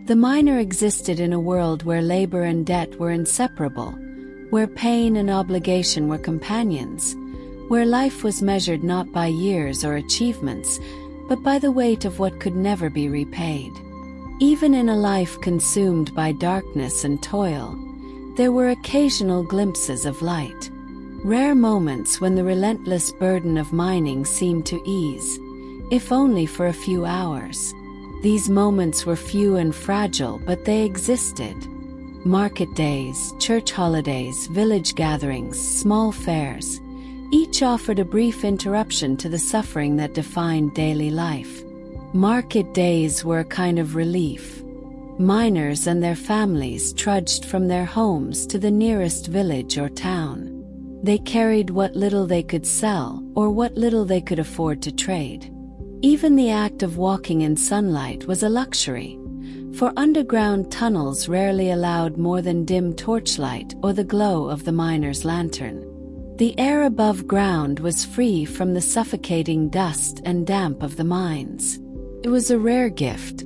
The miner existed in a world where labor and debt were inseparable, where pain and obligation were companions, where life was measured not by years or achievements, but by the weight of what could never be repaid. Even in a life consumed by darkness and toil, there were occasional glimpses of light. Rare moments when the relentless burden of mining seemed to ease, if only for a few hours. These moments were few and fragile, but they existed. Market days, church holidays, village gatherings, small fairs, each offered a brief interruption to the suffering that defined daily life. Market days were a kind of relief. Miners and their families trudged from their homes to the nearest village or town. They carried what little they could sell or what little they could afford to trade. Even the act of walking in sunlight was a luxury, for underground tunnels rarely allowed more than dim torchlight or the glow of the miner's lantern. The air above ground was free from the suffocating dust and damp of the mines. It was a rare gift.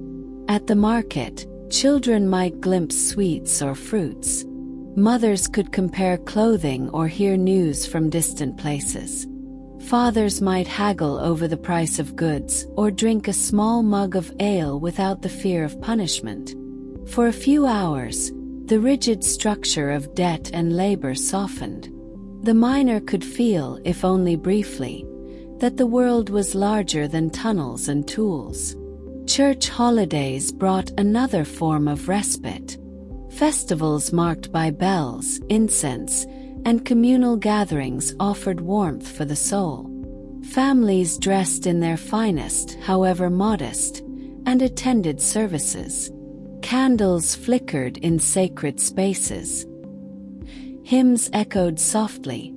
At the market, children might glimpse sweets or fruits. Mothers could compare clothing or hear news from distant places. Fathers might haggle over the price of goods or drink a small mug of ale without the fear of punishment. For a few hours, the rigid structure of debt and labor softened. The miner could feel, if only briefly, that the world was larger than tunnels and tools. Church holidays brought another form of respite. Festivals marked by bells, incense, and communal gatherings offered warmth for the soul. Families dressed in their finest, however modest, and attended services. Candles flickered in sacred spaces. Hymns echoed softly,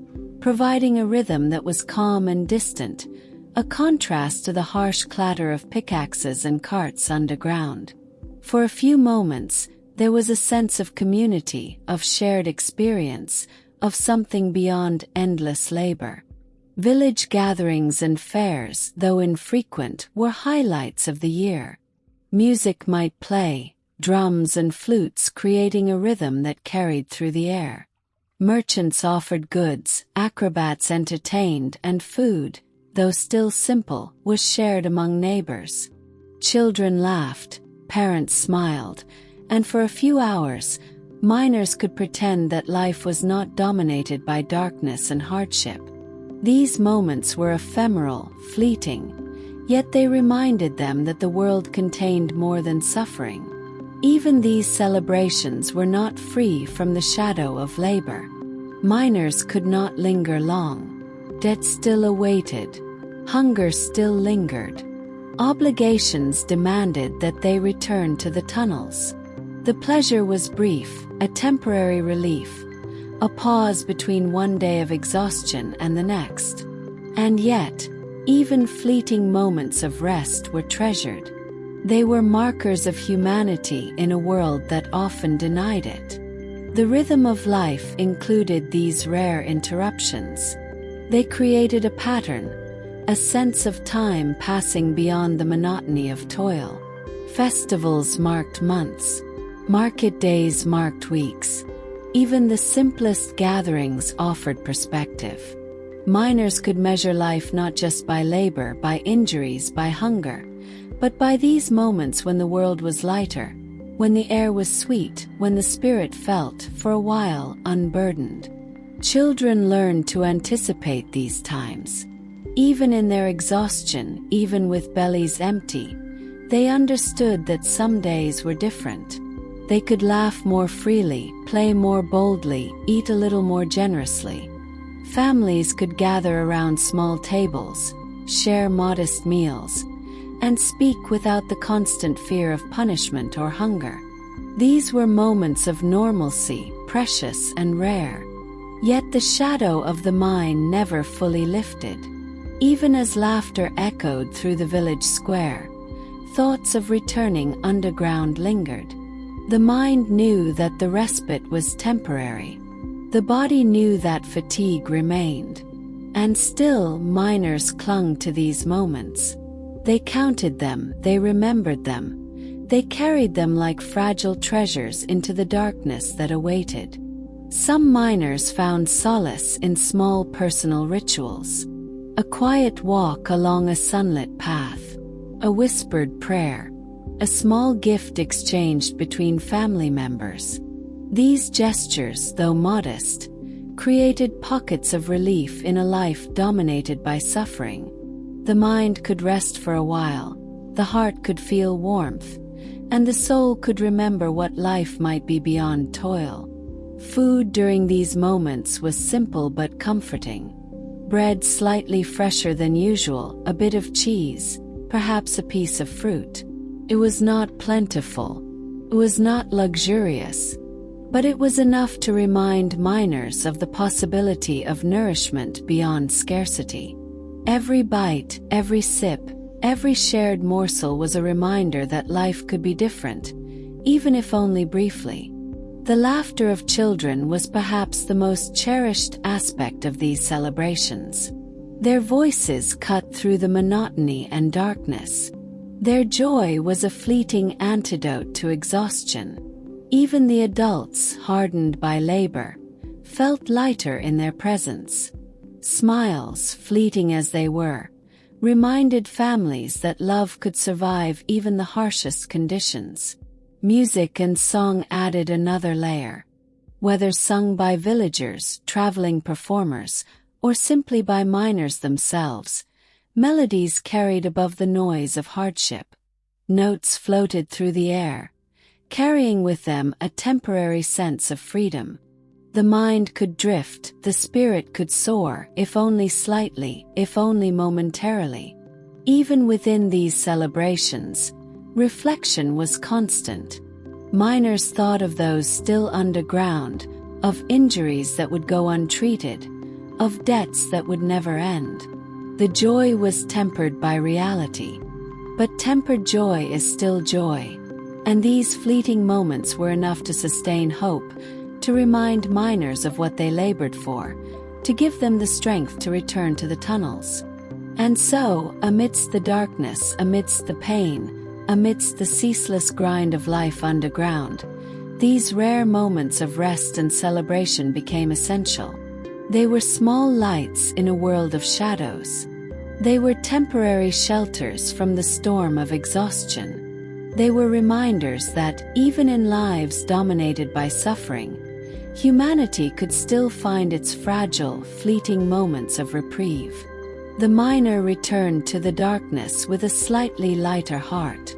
providing a rhythm that was calm and distant, a contrast to the harsh clatter of pickaxes and carts underground. For a few moments, there was a sense of community, of shared experience, of something beyond endless labor. Village gatherings and fairs, though infrequent, were highlights of the year. Music might play, drums and flutes creating a rhythm that carried through the air. Merchants offered goods, acrobats entertained, and food, though still simple, was shared among neighbors. Children laughed, parents smiled, and for a few hours, miners could pretend that life was not dominated by darkness and hardship. These moments were ephemeral, fleeting, yet they reminded them that the world contained more than suffering. Even these celebrations were not free from the shadow of labor. Miners could not linger long. Debt still awaited. Hunger still lingered. Obligations demanded that they return to the tunnels. The pleasure was brief, a temporary relief, a pause between one day of exhaustion and the next. And yet, even fleeting moments of rest were treasured. They were markers of humanity in a world that often denied it. The rhythm of life included these rare interruptions. They created a pattern, a sense of time passing beyond the monotony of toil. Festivals marked months. Market days marked weeks. Even the simplest gatherings offered perspective. Miners could measure life not just by labor, by injuries, by hunger, but by these moments when the world was lighter, when the air was sweet, when the spirit felt, for a while, unburdened. Children learned to anticipate these times. Even in their exhaustion, even with bellies empty, they understood that some days were different. They could laugh more freely, play more boldly, eat a little more generously. Families could gather around small tables, share modest meals, and speak without the constant fear of punishment or hunger. These were moments of normalcy, precious and rare. Yet the shadow of the mine never fully lifted. Even as laughter echoed through the village square, thoughts of returning underground lingered. The mind knew that the respite was temporary. The body knew that fatigue remained. And still miners clung to these moments. They counted them, they remembered them. They carried them like fragile treasures into the darkness that awaited. Some miners found solace in small personal rituals. A quiet walk along a sunlit path. A whispered prayer. A small gift exchanged between family members. These gestures, though modest, created pockets of relief in a life dominated by suffering. The mind could rest for a while, the heart could feel warmth, and the soul could remember what life might be beyond toil. Food during these moments was simple but comforting. Bread slightly fresher than usual, a bit of cheese, perhaps a piece of fruit. It was not plentiful. It was not luxurious. But it was enough to remind miners of the possibility of nourishment beyond scarcity. Every bite, every sip, every shared morsel was a reminder that life could be different, even if only briefly. The laughter of children was perhaps the most cherished aspect of these celebrations. Their voices cut through the monotony and darkness. Their joy was a fleeting antidote to exhaustion. Even the adults, hardened by labor, felt lighter in their presence. Smiles, fleeting as they were, reminded families that love could survive even the harshest conditions. Music and song added another layer. Whether sung by villagers, traveling performers, or simply by miners themselves, melodies carried above the noise of hardship. Notes floated through the air, carrying with them a temporary sense of freedom. The mind could drift, the spirit could soar, if only slightly, if only momentarily. Even within these celebrations, reflection was constant. Miners thought of those still underground, of injuries that would go untreated, of debts that would never end. The joy was tempered by reality. But tempered joy is still joy. And these fleeting moments were enough to sustain hope, to remind miners of what they labored for, to give them the strength to return to the tunnels. And so, amidst the darkness, amidst the pain, amidst the ceaseless grind of life underground, these rare moments of rest and celebration became essential. They were small lights in a world of shadows. They were temporary shelters from the storm of exhaustion. They were reminders that, even in lives dominated by suffering, humanity could still find its fragile, fleeting moments of reprieve. The miner returned to the darkness with a slightly lighter heart.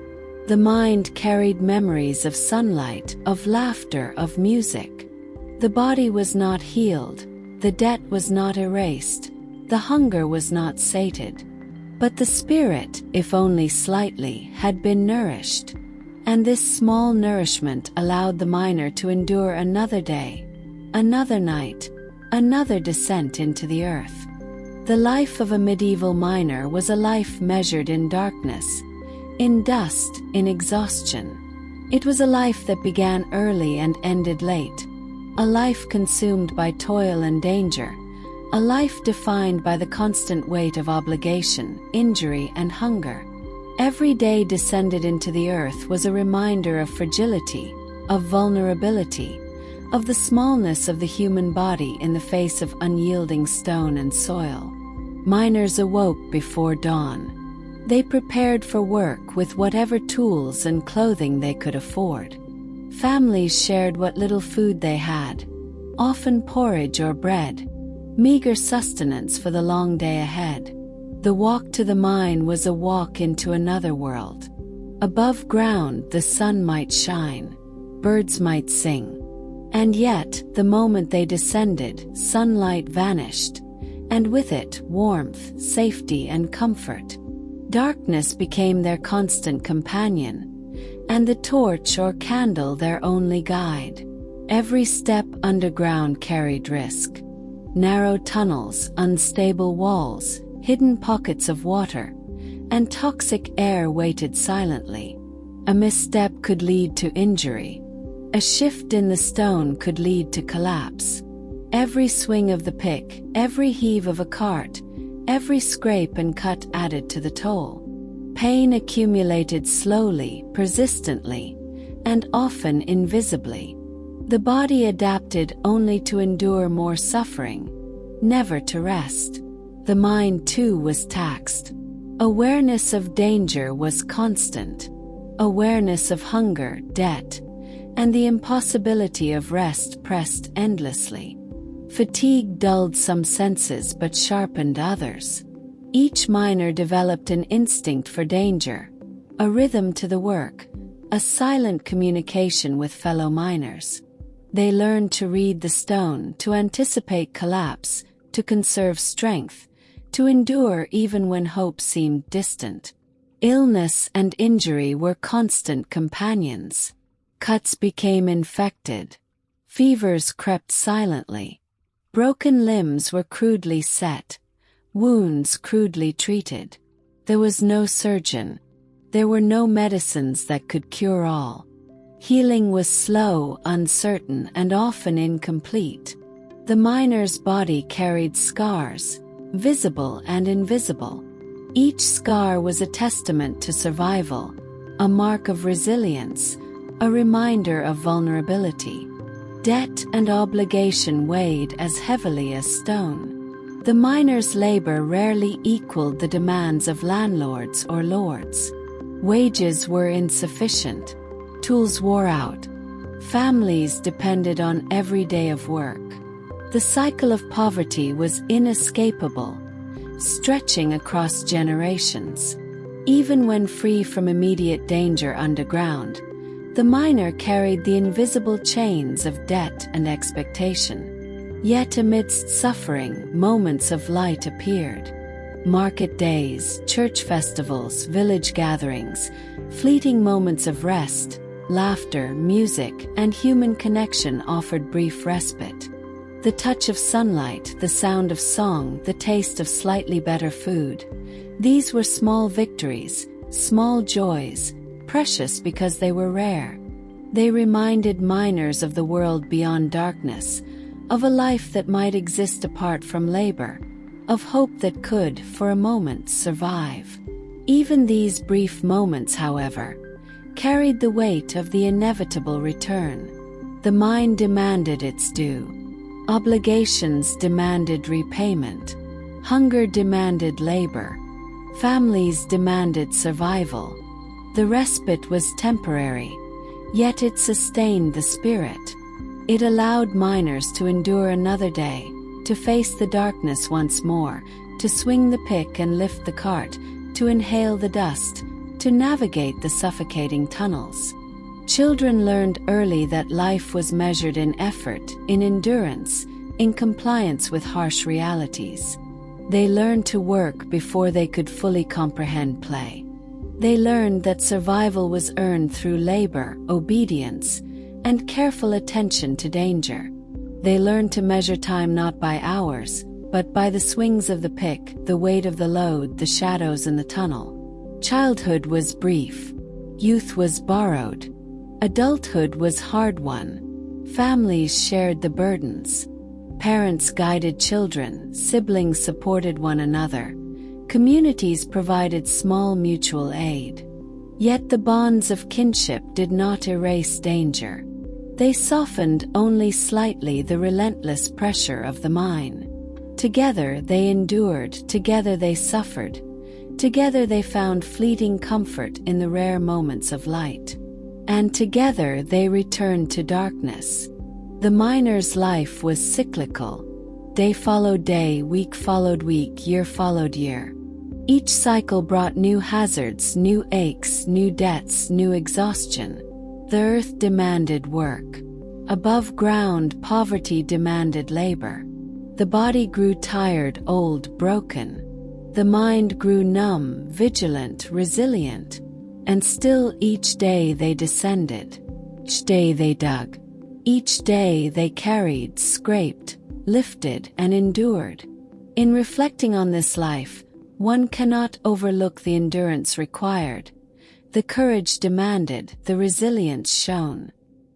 The mind carried memories of sunlight, of laughter, of music. The body was not healed, the debt was not erased, the hunger was not sated. But the spirit, if only slightly, had been nourished. And this small nourishment allowed the miner to endure another day, another night, another descent into the earth. The life of a medieval miner was a life measured in darkness, in dust, in exhaustion. It was a life that began early and ended late, a life consumed by toil and danger, a life defined by the constant weight of obligation, injury, and hunger. Every day descended into the earth was a reminder of fragility, of vulnerability, of the smallness of the human body in the face of unyielding stone and soil. Miners awoke before dawn. They prepared for work with whatever tools and clothing they could afford. Families shared what little food they had, often porridge or bread, meager sustenance for the long day ahead. The walk to the mine was a walk into another world. Above ground the sun might shine, birds might sing. And yet, the moment they descended, sunlight vanished, and with it, warmth, safety, and comfort. Darkness became their constant companion, and the torch or candle their only guide. Every step underground carried risk. Narrow tunnels, unstable walls, hidden pockets of water, and toxic air waited silently. A misstep could lead to injury. A shift in the stone could lead to collapse. Every swing of the pick, every heave of a cart, every scrape and cut added to the toll. Pain accumulated slowly, persistently, and often invisibly. The body adapted only to endure more suffering, never to rest. The mind too was taxed. Awareness of danger was constant. Awareness of hunger, debt, and the impossibility of rest pressed endlessly. Fatigue dulled some senses but sharpened others. Each miner developed an instinct for danger, a rhythm to the work, a silent communication with fellow miners. They learned to read the stone, to anticipate collapse, to conserve strength, to endure even when hope seemed distant. Illness and injury were constant companions. Cuts became infected. Fevers crept silently. Broken limbs were crudely set, wounds crudely treated. There was no surgeon. There were no medicines that could cure all. Healing was slow, uncertain, and often incomplete. The miner's body carried scars, visible and invisible. Each scar was a testament to survival, a mark of resilience, a reminder of vulnerability. Debt and obligation weighed as heavily as stone. The miner's labor rarely equaled the demands of landlords or lords. Wages were insufficient. Tools wore out. Families depended on every day of work. The cycle of poverty was inescapable, stretching across generations. Even when free from immediate danger underground, the miner carried the invisible chains of debt and expectation. Yet amidst suffering, moments of light appeared. Market days, church festivals, village gatherings, fleeting moments of rest, laughter, music, and human connection offered brief respite. The touch of sunlight, the sound of song, the taste of slightly better food. These were small victories, small joys, precious because they were rare. They reminded miners of the world beyond darkness, of a life that might exist apart from labor, of hope that could, for a moment, survive. Even these brief moments, however, carried the weight of the inevitable return. The mind demanded its due. Obligations demanded repayment. Hunger demanded labor. Families demanded survival. The respite was temporary, yet it sustained the spirit. It allowed miners to endure another day, to face the darkness once more, to swing the pick and lift the cart, to inhale the dust, to navigate the suffocating tunnels. Children learned early that life was measured in effort, in endurance, in compliance with harsh realities. They learned to work before they could fully comprehend play. They learned that survival was earned through labor, obedience, and careful attention to danger. They learned to measure time not by hours, but by the swings of the pick, the weight of the load, the shadows in the tunnel. Childhood was brief. Youth was borrowed. Adulthood was hard-won. Families shared the burdens. Parents guided children, siblings supported one another. Communities provided small mutual aid. Yet the bonds of kinship did not erase danger. They softened only slightly the relentless pressure of the mine. Together they endured, together they suffered. Together they found fleeting comfort in the rare moments of light. And together they returned to darkness. The miner's life was cyclical. Day followed day, week followed week, year followed year. Each cycle brought new hazards, new aches, new debts, new exhaustion. The earth demanded work. Above ground, poverty demanded labor. The body grew tired, old, broken. The mind grew numb, vigilant, resilient. And still each day they descended. Each day they dug. Each day they carried, scraped, lifted, and endured. In reflecting on this life, one cannot overlook the endurance required, the courage demanded, the resilience shown.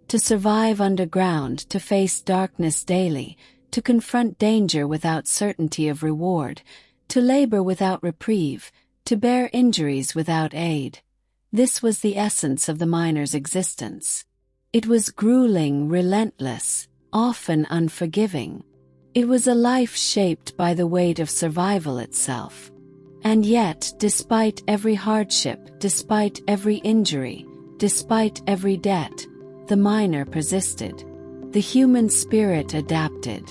To survive underground, to face darkness daily, to confront danger without certainty of reward, to labor without reprieve, to bear injuries without aid. This was the essence of the miner's existence. It was grueling, relentless, often unforgiving. It was a life shaped by the weight of survival itself. And yet, despite every hardship, despite every injury, despite every debt, the miner persisted. The human spirit adapted.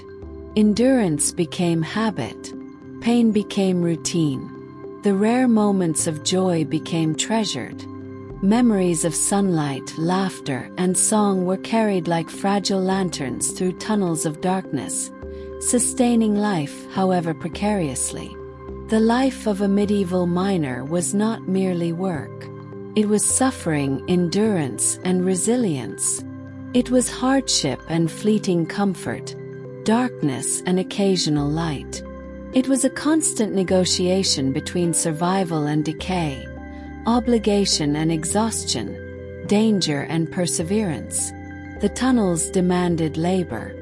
Endurance became habit. Pain became routine. The rare moments of joy became treasured. Memories of sunlight, laughter, and song were carried like fragile lanterns through tunnels of darkness, sustaining life, however precariously. The life of a medieval miner was not merely work. It was suffering, endurance, and resilience. It was hardship and fleeting comfort, darkness and occasional light. It was a constant negotiation between survival and decay, obligation and exhaustion, danger and perseverance. The tunnels demanded labor.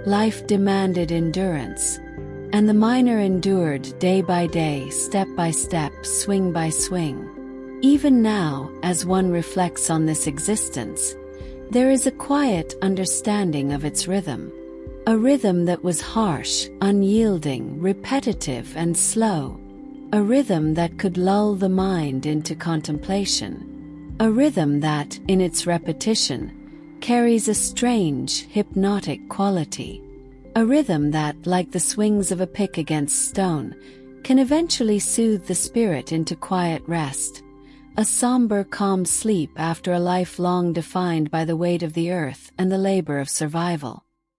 Life demanded endurance. And the miner endured day by day, step by step, swing by swing. Even now, as one reflects on this existence, there is a quiet understanding of its rhythm. A rhythm that was harsh, unyielding, repetitive, and slow. A rhythm that could lull the mind into contemplation. A rhythm that, in its repetition, carries a strange, hypnotic quality. A rhythm that, like the swings of a pick against stone, can eventually soothe the spirit into quiet rest. A somber, calm sleep after a life long defined by the weight of the earth and the labor of survival.